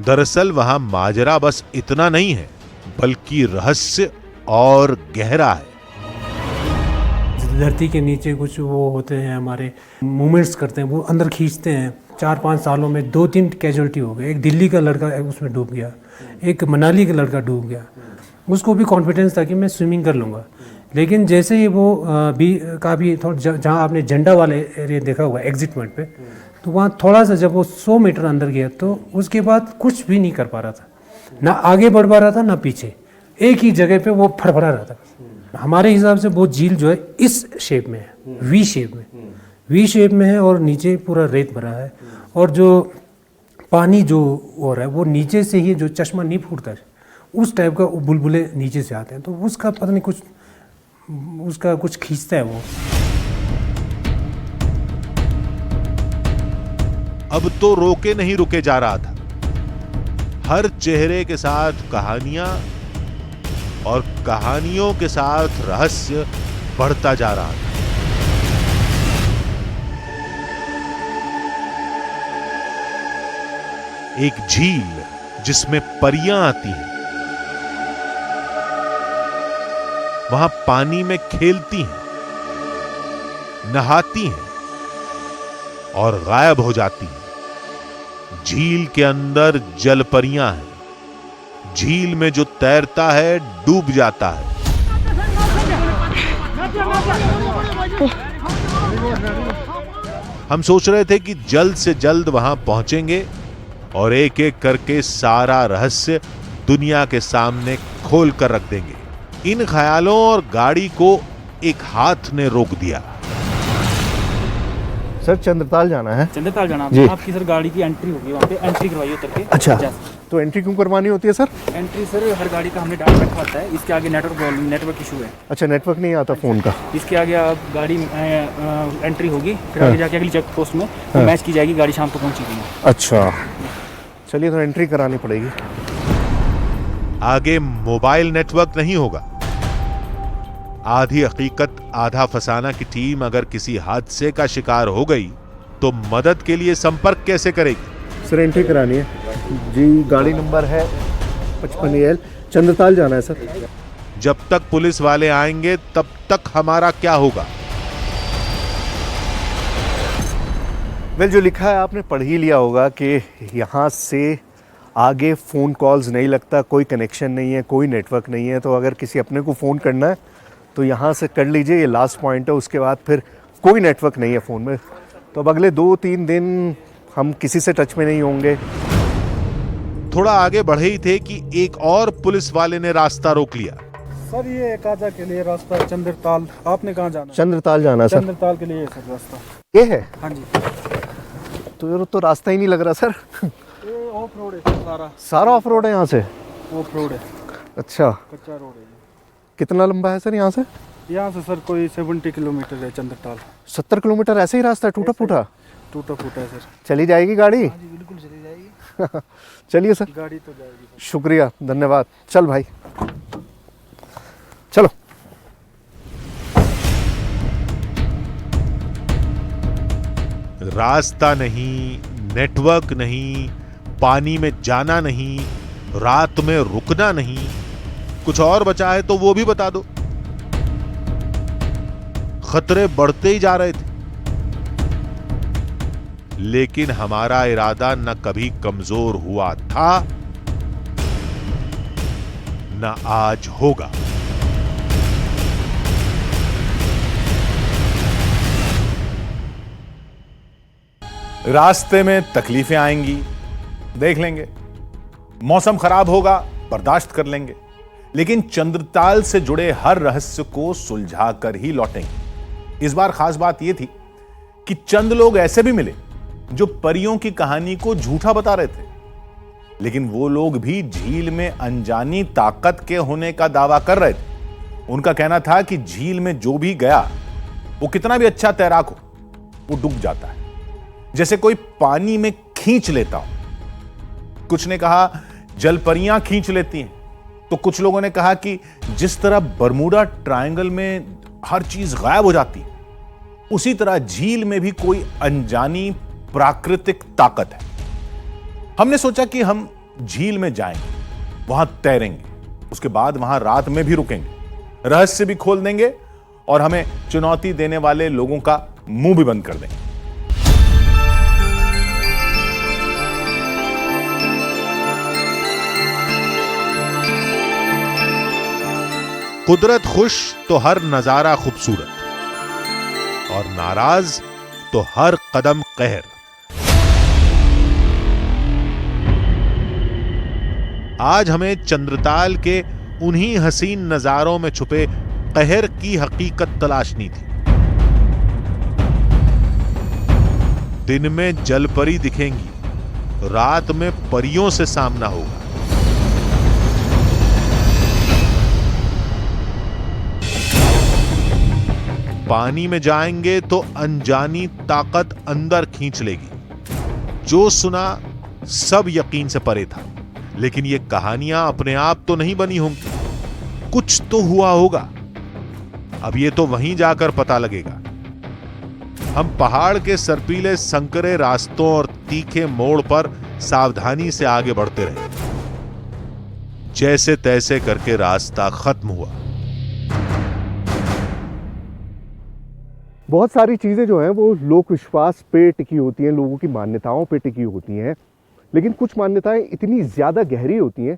दरअसल वहां माजरा बस इतना नहीं है, बल्कि रहस्य और गहरा है। धरती के नीचे कुछ वो होते हैं, हमारे मूवमेंट्स करते हैं, वो अंदर खींचते हैं। 4-5 सालों में 2-3 कैजुअल्टी हो गए। एक दिल्ली का लड़का उसमें डूब गया, एक मनाली का लड़का डूब गया। उसको भी कॉन्फिडेंस था कि मैं स्विमिंग कर लूँगा, लेकिन जैसे ही वो काफ़ी जहाँ आपने झंडा वाले एरिया देखा हुआ एग्जिट पॉइंट पे, तो वहाँ थोड़ा सा जब वो 100 मीटर अंदर गया तो उसके बाद कुछ भी नहीं कर पा रहा था, ना आगे बढ़ पा रहा था ना पीछे, एक ही जगह पे वो फड़फड़ा रहा था। हमारे हिसाब से वो झील जो है इस शेप में है, वी शेप में है और नीचे पूरा रेत भरा है, और जो पानी जो हो रहा है वो नीचे से ही, जो चश्मा नहीं फूटता है उस टाइप का बुलबुले नीचे से आते हैं, तो उसका पता नहीं कुछ उसका कुछ खींचता है वो। अब तो रोके नहीं रुके जा रहा था। हर चेहरे के साथ कहानियां और कहानियों के साथ रहस्य बढ़ता जा रहा था। एक झील जिसमें परियां आती हैं, वहां पानी में खेलती हैं, नहाती हैं और गायब हो जाती हैं। झील के अंदर जल परियां हैं। झील में जो तैरता है डूब जाता है। हम सोच रहे थे कि जल्द से जल्द वहां पहुंचेंगे और एक एक करके सारा रहस्य दुनिया के सामने खोल कर रख देंगे। इन ख्यालों और गाड़ी को एक हाथ ने रोक दिया। सर, चंद्रताल जाना है। चंद्रताल जाना जी। आपकी सर गाड़ी की एंट्री होगी, वहाँ पे एंट्री करवाइए उतर के। अच्छा, तो एंट्री क्यों करवानी होती है सर? एंट्री सर हर गाड़ी का हमने डाटा रखा होता है। इसके आगे नेटवर्क इशू है। अच्छा, नेटवर्क नहीं आता फोन का। इसके आगे आप गाड़ी एंट्री होगी, फिर आगे जाके अगली चेक पोस्ट में मैच की जाएगी, गाड़ी शाम को पहुंचेगी। अच्छा, चलिए, तो एंट्री करानी पड़ेगी। आगे मोबाइल नेटवर्क नहीं होगा। आधी हकीकत आधा फसाना की टीम अगर किसी हादसे का शिकार हो गई तो मदद के लिए संपर्क कैसे करेगी? सर, एंट्री करानी है जी। गाड़ी नंबर है 55AL। चंद्रताल जाना है सर। जब तक पुलिस वाले आएंगे तब तक हमारा क्या होगा? वेल, जो लिखा है आपने पढ़ ही लिया होगा कि यहाँ से आगे फ़ोन कॉल्स नहीं लगता, कोई कनेक्शन नहीं है, कोई नेटवर्क नहीं है। तो अगर किसी अपने को फ़ोन करना है तो यहाँ से कर लीजिए, ये लास्ट पॉइंट है। उसके बाद फिर कोई नेटवर्क नहीं है फ़ोन में। तो अब अगले 2-3 दिन हम किसी से टच में नहीं होंगे। थोड़ा आगे बढ़े ही थे कि एक और पुलिस वाले ने रास्ता रोक लिया। सर ये काजा के लिए रास्ता है, चंद्रताल। आपने कहाँ जाना? चंद्रताल जाना सर। चंद्रताल के लिए है सर रास्ता। ये है? हाँ जी। तो रास्ता ही नहीं लग रहा सर। ये ऑफ रोड है सारा ऑफ रोड है यहाँ से? ऑफ रोड है। अच्छा, कच्चा रोड है। कितना लंबा है सर यहाँ से? यहाँ से सर कोई 70 किलोमीटर है चंद्रताल। 70 किलोमीटर ऐसे ही रास्ता है? टूटा फूटा है सर। चली जाएगी गाड़ी? हाँ जी बिल्कुल चली जाएगी। चलिए सर। गाड़ी तो जाएगी। शुक्रिया, धन्यवाद। चल भाई चलो। रास्ता नहीं, नेटवर्क नहीं, पानी में जाना नहीं, रात में रुकना नहीं, कुछ और बचा है तो वो भी बता दो। खतरे बढ़ते ही जा रहे थे, लेकिन हमारा इरादा न कभी कमजोर हुआ था न आज होगा। रास्ते में तकलीफें आएंगी, देख लेंगे। मौसम खराब होगा, बर्दाश्त कर लेंगे, लेकिन चंद्रताल से जुड़े हर रहस्य को सुलझा कर ही लौटेंगे। इस बार खास बात यह थी कि चंद लोग ऐसे भी मिले जो परियों की कहानी को झूठा बता रहे थे, लेकिन वो लोग भी झील में अनजानी ताकत के होने का दावा कर रहे थे। उनका कहना था कि झील में जो भी गया वो कितना भी अच्छा तैराक हो, वो डूब जाता है, जैसे कोई पानी में खींच लेता हो। कुछ ने कहा जलपरियां खींच लेती हैं, तो कुछ लोगों ने कहा कि जिस तरह बरमूडा ट्रायंगल में हर चीज गायब हो जाती है, उसी तरह झील में भी कोई अनजानी प्राकृतिक ताकत है। हमने सोचा कि हम झील में जाएंगे, वहां तैरेंगे, उसके बाद वहां रात में भी रुकेंगे, रहस्य भी खोल देंगे और हमें चुनौती देने वाले लोगों का मुंह भी बंद कर देंगे। कुदरत खुश तो हर नजारा खूबसूरत, और नाराज तो हर कदम कहर। आज हमें चंद्रताल के उन्हीं हसीन नजारों में छुपे कहर की हकीकत तलाशनी थी। दिन में जलपरी दिखेंगी, रात में परियों से सामना होगा। पानी में जाएंगे तो अनजानी ताकत अंदर खींच लेगी। जो सुना सब यकीन से परे था, लेकिन ये कहानियां अपने आप तो नहीं बनी होंगी, कुछ तो हुआ होगा। अब ये तो वहीं जाकर पता लगेगा। हम पहाड़ के सर्पीले संकरे रास्तों और तीखे मोड़ पर सावधानी से आगे बढ़ते रहे। जैसे तैसे करके रास्ता खत्म हुआ। बहुत सारी चीज़ें जो हैं वो लोक विश्वास पे टिकी होती हैं, लोगों की मान्यताओं पे टिकी होती हैं, लेकिन कुछ मान्यताएं इतनी ज़्यादा गहरी होती हैं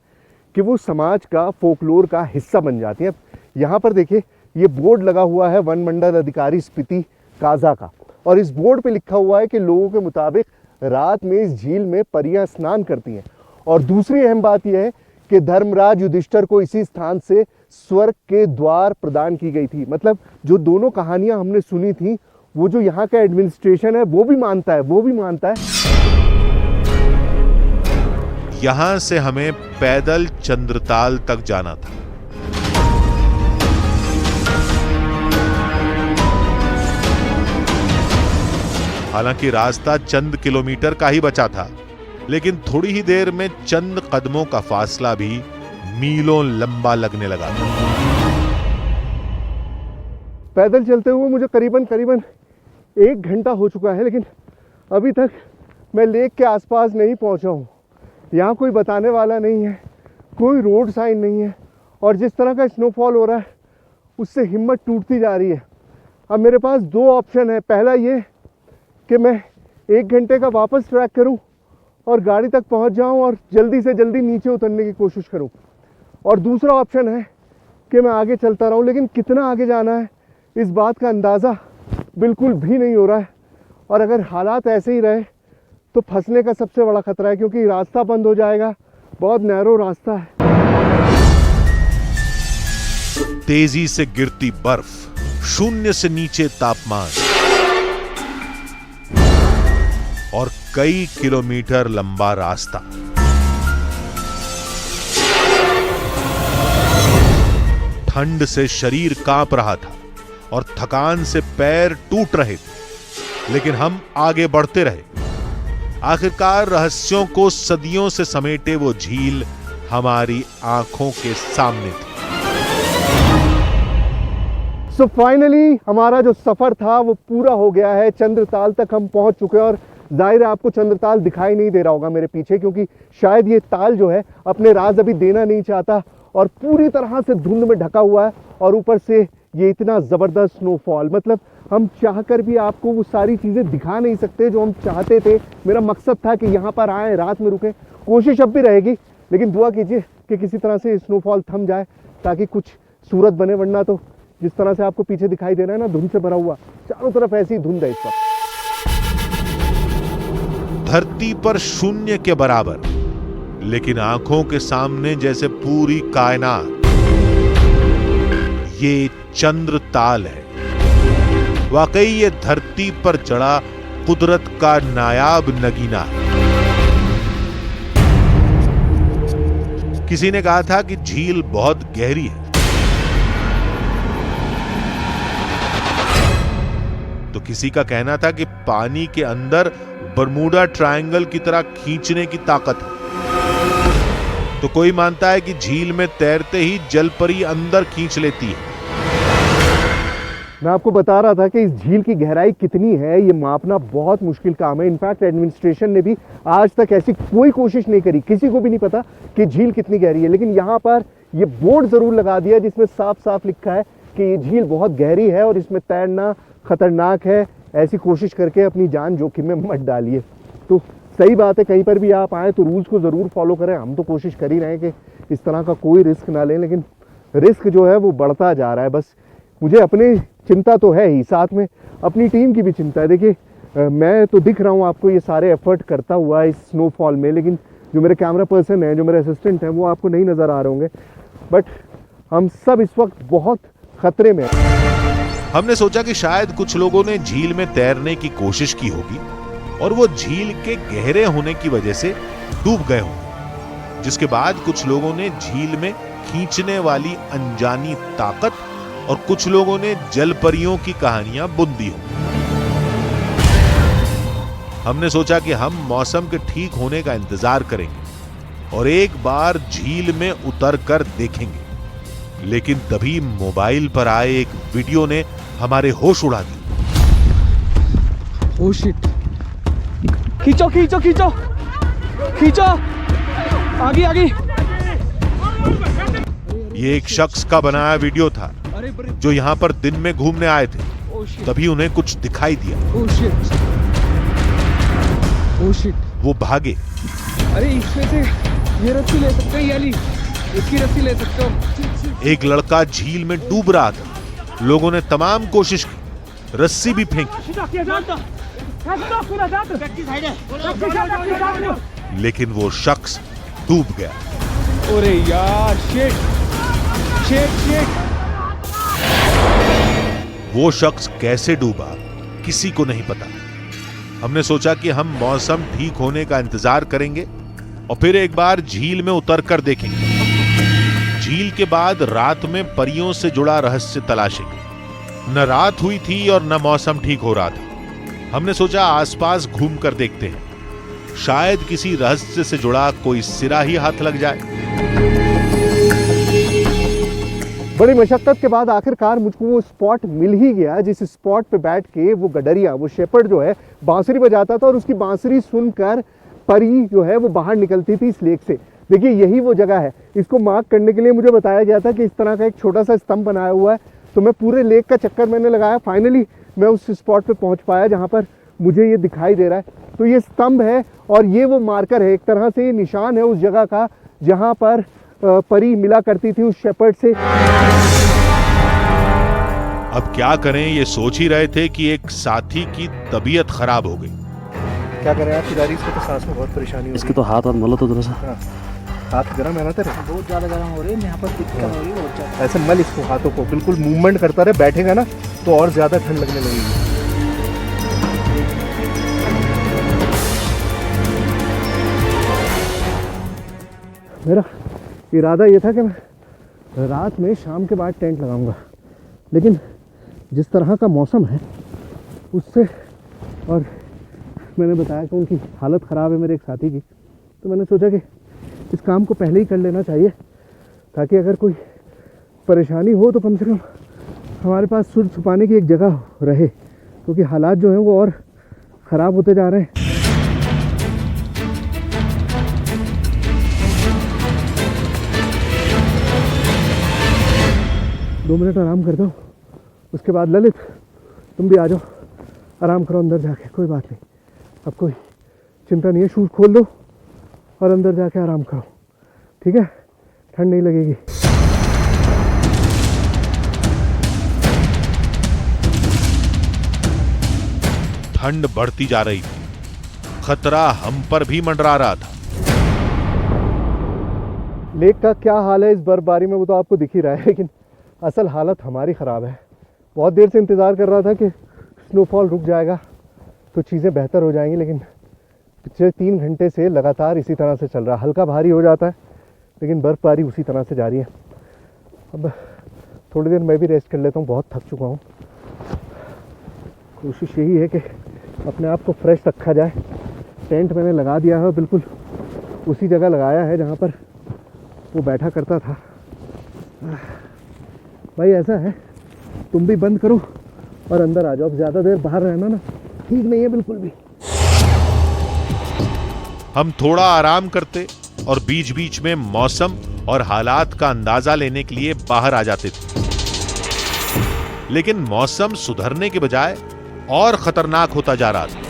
कि वो समाज का फोकलोर का हिस्सा बन जाती हैं। यहाँ पर देखिए, ये बोर्ड लगा हुआ है वन मंडल अधिकारी स्पीति काजा का, और इस बोर्ड पे लिखा हुआ है कि लोगों के मुताबिक रात में इस झील में परियां स्नान करती हैं। और दूसरी अहम बात यह है कि धर्मराज युधिष्ठिर को इसी स्थान से स्वर्ग के द्वार प्रदान की गई थी। मतलब जो दोनों कहानियां हमने सुनी थी, वो जो यहाँ का एडमिनिस्ट्रेशन है वो भी मानता है। यहां से हमें पैदल चंद्रताल तक जाना था। हालांकि रास्ता चंद किलोमीटर का ही बचा था, लेकिन थोड़ी ही देर में चंद कदमों का फासला भी मीलों लंबा लगने लगा। पैदल चलते हुए मुझे करीबन 1 घंटा हो चुका है, लेकिन अभी तक मैं लेक के आसपास नहीं पहुंचा हूं। यहाँ कोई बताने वाला नहीं है, कोई रोड साइन नहीं है, और जिस तरह का स्नोफॉल हो रहा है उससे हिम्मत टूटती जा रही है। अब मेरे पास 2 ऑप्शन है। पहला ये कि मैं 1 घंटे का वापस ट्रैक करूं और गाड़ी तक पहुंच जाऊं और जल्दी से जल्दी नीचे उतरने की कोशिश करूं, और दूसरा ऑप्शन है कि मैं आगे चलता रहूं। लेकिन कितना आगे जाना है इस बात का अंदाज़ा बिल्कुल भी नहीं हो रहा है, और अगर हालात ऐसे ही रहे तो फंसने का सबसे बड़ा खतरा है, क्योंकि रास्ता बंद हो जाएगा, बहुत नैरो रास्ता है। तेजी से गिरती बर्फ, शून्य से नीचे तापमान और कई किलोमीटर लंबा रास्ता। ठंड से शरीर कांप रहा था और थकान से पैर टूट रहे थे, लेकिन हम आगे बढ़ते रहे। आखिरकार रहस्यों को सदियों से समेटे वो झील हमारी आंखों के सामने थी। सो फाइनली हमारा जो सफर था वो पूरा हो गया है। चंद्रताल तक हम पहुंच चुके हैं और जाहिर है आपको चंद्रताल दिखाई नहीं दे रहा होगा मेरे पीछे, क्योंकि शायद ये ताल जो है अपने राज अभी देना नहीं चाहता और पूरी तरह से धुंध में ढका हुआ है। और ऊपर से ये इतना ज़बरदस्त स्नोफॉल, मतलब हम चाहकर भी आपको वो सारी चीज़ें दिखा नहीं सकते जो हम चाहते थे। मेरा मकसद था कि यहाँ पर आएँ, रात में रुकें, कोशिश अब भी रहेगी, लेकिन दुआ कीजिए कि किसी तरह से स्नोफॉल थम जाए ताकि कुछ सूरत बने, वरना तो जिस तरह से आपको पीछे दिखाई दे रहा है ना, धुंध से भरा हुआ, चारों तरफ ऐसी धुंध है इस वक्त। धरती पर शून्य के बराबर, लेकिन आंखों के सामने जैसे पूरी कायनात। ये चंद्रताल है। वाकई ये धरती पर चढ़ा कुदरत का नायाब नगीना है। किसी ने कहा था कि झील बहुत गहरी है, तो किसी का कहना था कि पानी के अंदर बरमूडा ट्रायंगल की तरह खींचने की ताकत है। तो कोई मानता है कि झील में तैरते ही जलपरी अंदर खींच लेती है। मैं आपको बता रहा था कि इस झील की गहराई कितनी है ये मापना बहुत मुश्किल काम है। इनफैक्ट एडमिनिस्ट्रेशन ने भी आज तक ऐसी कोई कोशिश नहीं करी, किसी को भी नहीं पता कि झील कितनी गहरी है। लेकिन यहाँ पर ये बोर्ड जरूर लगा दिया जिसमें साफ साफ लिखा है कि ये झील बहुत गहरी है और इसमें तैरना खतरनाक है, ऐसी कोशिश करके अपनी जान जोखिम में मत डालिए। तो सही बात है, कहीं पर भी आप आए तो रूल्स को ज़रूर फॉलो करें। हम तो कोशिश कर ही रहे हैं कि इस तरह का कोई रिस्क ना लें, लेकिन रिस्क जो है वो बढ़ता जा रहा है। बस मुझे अपनी चिंता तो है ही, साथ में अपनी टीम की भी चिंता है। देखिए मैं तो दिख रहा हूँ आपको ये सारे एफर्ट करता हुआ इस स्नोफॉल में, लेकिन जो मेरे कैमरा पर्सन हैं, जो मेरे असिस्टेंट हैं, वो आपको नहीं नज़र आ रहे होंगे। बट हम सब इस वक्त बहुत खतरे में हैं। हमने सोचा कि शायद कुछ लोगों ने झील में तैरने की कोशिश की होगी और वो झील के गहरे होने की वजह से डूब गए होंगे, जिसके बाद कुछ लोगों ने झील में खींचने वाली अनजानी ताकत और कुछ लोगों ने जलपरियों की कहानियां बुन दी होंगी। हमने सोचा कि हम मौसम के ठीक होने का इंतजार करेंगे और एक बार झील में उतरकर देखेंगे, लेकिन तभी मोबाइल पर आए एक वीडियो ने हमारे होश उड़ा दिए। ओह शिट, खींचो खींचो खींचो खींचो, आगे आगे। ये एक शख्स का बनाया वीडियो था जो यहाँ पर दिन में घूमने आए थे। तभी उन्हें कुछ दिखाई दिया। Oh shit, oh shit. वो भागे। अरे इसमें से ये रस्सी ले सकते हैं, याली इसकी रस्सी ले सकते हो। एक लड़का झील में डूब रहा था। लोगों ने तमाम कोशिश की, रस्सी भी फेंकी, लेकिन वो शख्स डूब गया। अरे यार, शिट शिट शिट। वो शख्स कैसे डूबा किसी को नहीं पता। हमने सोचा कि हम मौसम ठीक होने का इंतजार करेंगे और फिर एक बार झील में उतरकर देखेंगे। झील के बाद रात में परियों से जुड़ा रहस्य तलाशेंगे। न रात हुई थी और न मौसम ठीक हो रहा था। हमने सोचा आसपास घूमकर देखते हैं, शायद किसी रहस्य से जुड़ा कोई सिरा ही हाथ लग जाए। बड़ी मशक्कत के बाद आखिरकार मुझको वो स्पॉट मिल ही गया, जिस स्पॉट पे बैठ के वो गडरिया, वो शेपर्ड जो है, बांसुरी बजाता था और उसकी बांसुरी सुनकर परी जो है वो बाहर निकलती थी इस लेक से। देखिए यही वो जगह है। इसको मार्क करने के लिए मुझे बताया गया था कि इस तरह का एक छोटा सा स्तंभ बनाया हुआ है, तो मैं पूरे लेक का चक्कर मैंने लगाया। फाइनली मैं उस स्पॉट पे पहुंच पाया जहां पर मुझे ये दिखाई दे रहा है। तो ये स्तंभ है और ये वो मार्कर है, एक तरह से ये निशान है उस जगह का जहां पर परी मिला करती थी उस शेपर्ड से। अब क्या करें ये सोच ही रहे थे कि एक साथी की तबीयत खराब हो गई। क्या करें आप खिलाड़ी, इसको तो सांस में बहुत परेशानी हो। इसके तो हाथ मलो तो थोड़ा सा। हाथ गर्म है ना तेरे? बहुत ज़्यादा गर्म हो रही है, यहाँ पर दिक्कत हो रही है बहुत ज़्यादा। ऐसे मल इसको हाथों को, बिल्कुल मूवमेंट करता रहे, बैठेगा ना तो और ज़्यादा ठंड लगने लगेगी। मेरा इरादा ये था कि मैं रात में शाम के बाद टेंट लगाऊंगा, लेकिन जिस तरह का मौसम है उससे, और मैंने बताया कि उनकी हालत ख़राब है मेरे एक साथी की, तो मैंने सोचा कि इस काम को पहले ही कर लेना चाहिए ताकि अगर कोई परेशानी हो तो कम से कम हमारे पास सुर छुपाने की एक जगह रहे, क्योंकि हालात जो हैं वो और ख़राब होते जा रहे हैं। दो मिनट आराम करता हूँ, उसके बाद ललित तुम भी आ जाओ, आराम करो अंदर जाके, कोई बात नहीं, अब कोई चिंता नहीं है, शूज़ खोल दो और अंदर जाके आराम करो, ठीक है? ठंड नहीं लगेगी। ठंड बढ़ती जा रही थी, खतरा हम पर भी मंडरा रहा था। लेक का क्या हाल है इस बर्फबारी में वो तो आपको दिख ही रहा है, लेकिन असल हालत हमारी ख़राब है। बहुत देर से इंतज़ार कर रहा था कि स्नोफॉल रुक जाएगा तो चीज़ें बेहतर हो जाएंगी, लेकिन पिछले 3 घंटे से लगातार इसी तरह से चल रहा है। हल्का भारी हो जाता है लेकिन बर्फ़बारी उसी तरह से जारी है। अब थोड़ी देर मैं भी रेस्ट कर लेता हूँ, बहुत थक चुका हूँ। कोशिश यही है कि अपने आप को फ्रेश रखा जाए। टेंट मैंने लगा दिया है, बिल्कुल उसी जगह लगाया है जहाँ पर वो बैठा करता था। भाई ऐसा है, तुम भी बंद करो और अंदर आ जाओ, ज़्यादा देर बाहर रहना ना ठीक नहीं है बिल्कुल भी। हम थोड़ा आराम करते और बीच बीच में मौसम और हालात का अंदाजा लेने के लिए बाहर आ जाते थे, लेकिन मौसम सुधरने के बजाय और खतरनाक होता जा रहा था।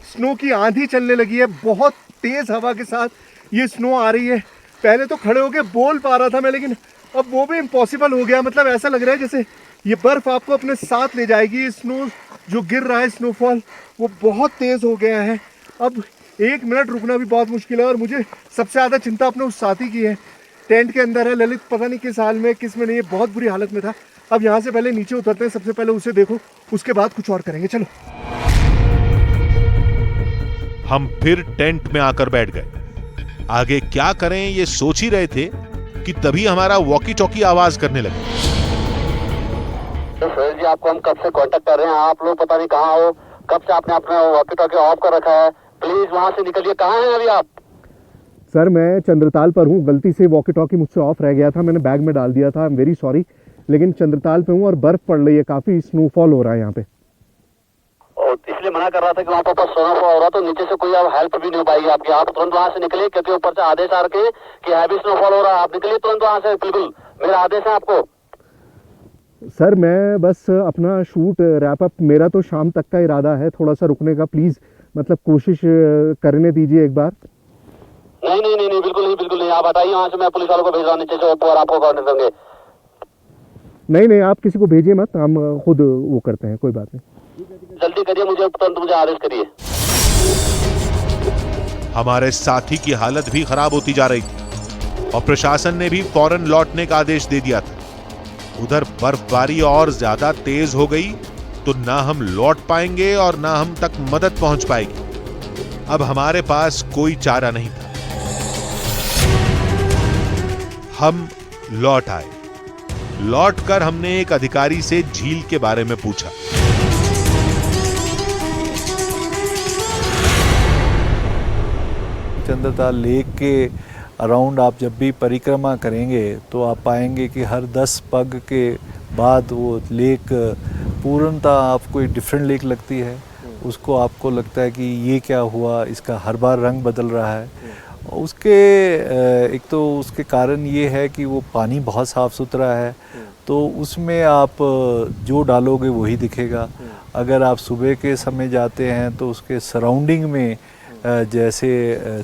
स्नो की आंधी चलने लगी है, बहुत तेज हवा के साथ ये स्नो आ रही है। पहले तो खड़े होके बोल पा रहा था मैं, लेकिन अब वो भी इम्पॉसिबल हो गया। मतलब ऐसा लग रहा है जैसे ये बर्फ आपको अपने साथ ले जाएगी। ये स्नो जो गिर रहा है, स्नोफॉल, वो बहुत तेज हो गया है। अब 1 मिनट रुकना भी बहुत मुश्किल है। और मुझे सबसे ज़्यादा चिंता अपने उस साथी की है, टेंट के अंदर है ललित, पता नहीं किस हाल में किस में नहीं, बहुत बुरी हालत में था। अब यहाँ से पहले नीचे उतरते हैं, सबसे पहले उसे देखो, उसके बाद कुछ और करेंगे। चलो। हम फिर टेंट में आकर बैठ गए। आगे क्या करें ये सोच ही रहे थे कि तभी हमारा वॉकी टॉकी आवाज करने लगे। तो सर जी, आपको हम कब से कांटेक्ट कर रहे हैं, आप लोग पता नहीं कहाँ हो, कब से आपने अपना वॉकी टॉकी ऑफ कर रखा है, प्लीज वहां से निकलिए। कहाँ हैं अभी आप? सर मैं चंद्रताल पर हूँ, गलती से वॉकी टॉकी मुझसे ऑफ रह गया था, मैंने बैग में डाल दिया था, आई एम वेरी सॉरी। लेकिन चंद्रताल पे हूँ और बर्फ पड़ रही है, काफी स्नोफॉल हो रहा है यहाँ पे। और इसलिए मना कर रहा था कि वहाँ पर स्नोफॉल हो रहा, तो नीचे से कोई अब हेल्प भी नहीं हो पाएगी आपकी। आप तुरंत वहाँ से निकलिए, क्योंकि ऊपर से आदेश आ रखे कि हैवी स्नोफॉल हो रहा है। आप निकलिए तुरंत वहाँ से, बिल्कुल मेरा आदेश है आपको। सर मैं बस अपना शूट रैप अप, मेरा तो शाम तक का इरादा है, थोड़ा सा रुकने का प्लीज़, मतलब कोशिश करने दीजिए एक बार। नहीं नहीं नहीं, बिल्कुल नहीं। आप हटाइए वहाँ से, मैं पुलिस वालों को भेज रहा हूँ नीचे से ऊपर, आपको कोऑर्डिनेट करेंगे। नहीं आप किसी को भेजिए मत, हम खुद वो करते हैं, कोई बात नहीं। जल्दी करिए, तुरंत मुझे आदेश करिए। हमारे साथी की हालत भी खराब होती जा रही थी और प्रशासन ने भी फौरन लौटने का आदेश दे दिया था। उधर बर्फबारी और ज्यादा तेज हो गई तो ना हम लौट पाएंगे और ना हम तक मदद पहुंच पाएगी। अब हमारे पास कोई चारा नहीं था। हम लौट आए। लौटकर हमने एक अधिकारी से झील के बारे में पूछा। चंद्रताल लेक के अराउंड आप जब भी परिक्रमा करेंगे तो आप पाएंगे कि हर 10 पग के बाद वो लेक पूर्णतः आपको एक डिफरेंट लेक लगती है। उसको आपको लगता है कि ये क्या हुआ, इसका हर बार रंग बदल रहा है। उसके एक तो उसके कारण ये है कि वो पानी बहुत साफ़ सुथरा है, तो उसमें आप जो डालोगे वही दिखेगा। अगर आप सुबह के समय जाते हैं तो उसके सराउंडिंग में जैसे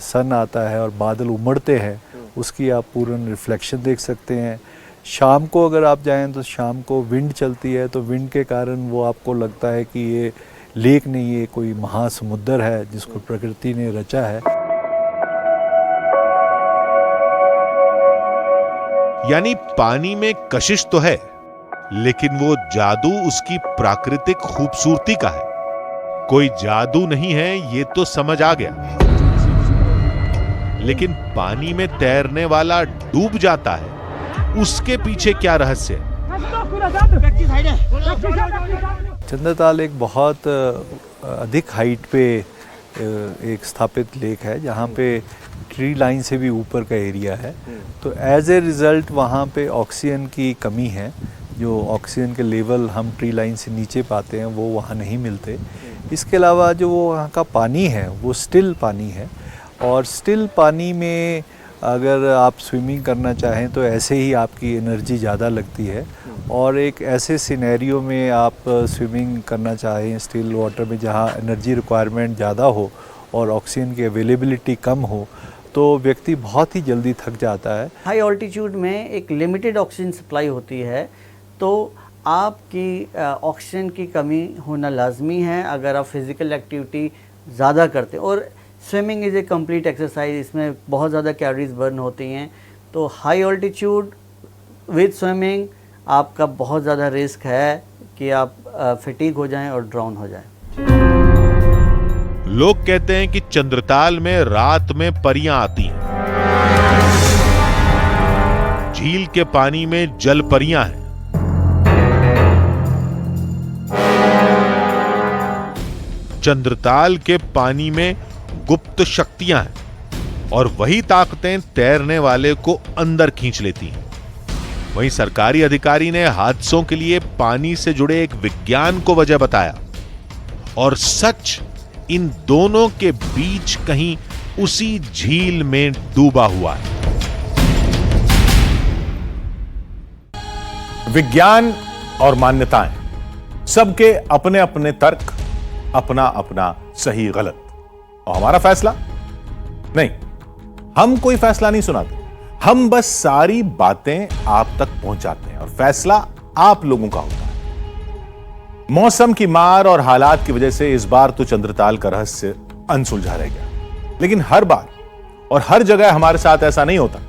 सन आता है और बादल उमड़ते हैं, उसकी आप पूर्ण रिफ्लेक्शन देख सकते हैं। शाम को अगर आप जाएं तो शाम को विंड चलती है, तो विंड के कारण वो आपको लगता है कि ये लेक नहीं, ये कोई महासमुद्र है जिसको प्रकृति ने रचा है। यानी पानी में कशिश तो है, लेकिन वो जादू उसकी प्राकृतिक खूबसूरती का है। कोई जादू नहीं है, ये तो समझ आ गया। लेकिन पानी में तैरने वाला डूब जाता है, उसके पीछे क्या रहस्य है? चंद्रताल एक बहुत अधिक हाइट पे एक स्थापित लेक है, जहाँ पे ट्री लाइन से भी ऊपर का एरिया है। तो एज ए रिज़ल्ट वहाँ पे ऑक्सीजन की कमी है। जो ऑक्सीजन के लेवल हम ट्री लाइन से नीचे पाते हैं वो वहाँ नहीं मिलते। इसके अलावा जो वहाँ का पानी है वो स्टिल पानी है, और स्टिल पानी में अगर आप स्विमिंग करना चाहें तो ऐसे ही आपकी एनर्जी ज़्यादा लगती है। और एक ऐसे सिनेरियो में आप स्विमिंग करना चाहें स्टिल वाटर में जहाँ एनर्जी रिक्वायरमेंट ज़्यादा हो और ऑक्सीजन की अवेलेबिलिटी कम हो, तो व्यक्ति बहुत ही जल्दी थक जाता है। हाई ऑल्टीट्यूड में एक लिमिटेड ऑक्सीजन सप्लाई होती है, तो आपकी ऑक्सीजन की कमी होना लाजमी है अगर आप फिज़िकल एक्टिविटी ज़्यादा करते हैं। और swimming is a complete exercise, इसमें बहुत ज़्यादा कैलोरीज बर्न होती हैं। तो हाई ऑल्टीट्यूड विद स्विमिंग आपका बहुत ज़्यादा रिस्क है कि आप फटीग हो जाएं और ड्राउन हो जाएं। लोग कहते हैं कि चंद्रताल में रात में परियां आती हैं। झील के पानी में जल परियां हैं। चंद्रताल के पानी में गुप्त शक्तियां हैं, और वही ताकतें तैरने वाले को अंदर खींच लेती हैं। वहीं सरकारी अधिकारी ने हादसों के लिए पानी से जुड़े एक विज्ञान को वजह बताया, और सच इन दोनों के बीच कहीं उसी झील में डूबा हुआ है। विज्ञान और मान्यताएं, सबके अपने अपने तर्क, अपना अपना सही गलत, और हमारा फैसला नहीं। हम कोई फैसला नहीं सुनाते, हम बस सारी बातें आप तक पहुंचाते हैं, और फैसला आप लोगों का होता है। मौसम की मार और हालात की वजह से इस बार तो चंद्रताल का रहस्य अनसुलझा रह गया, लेकिन हर बार और हर जगह हमारे साथ ऐसा नहीं होता।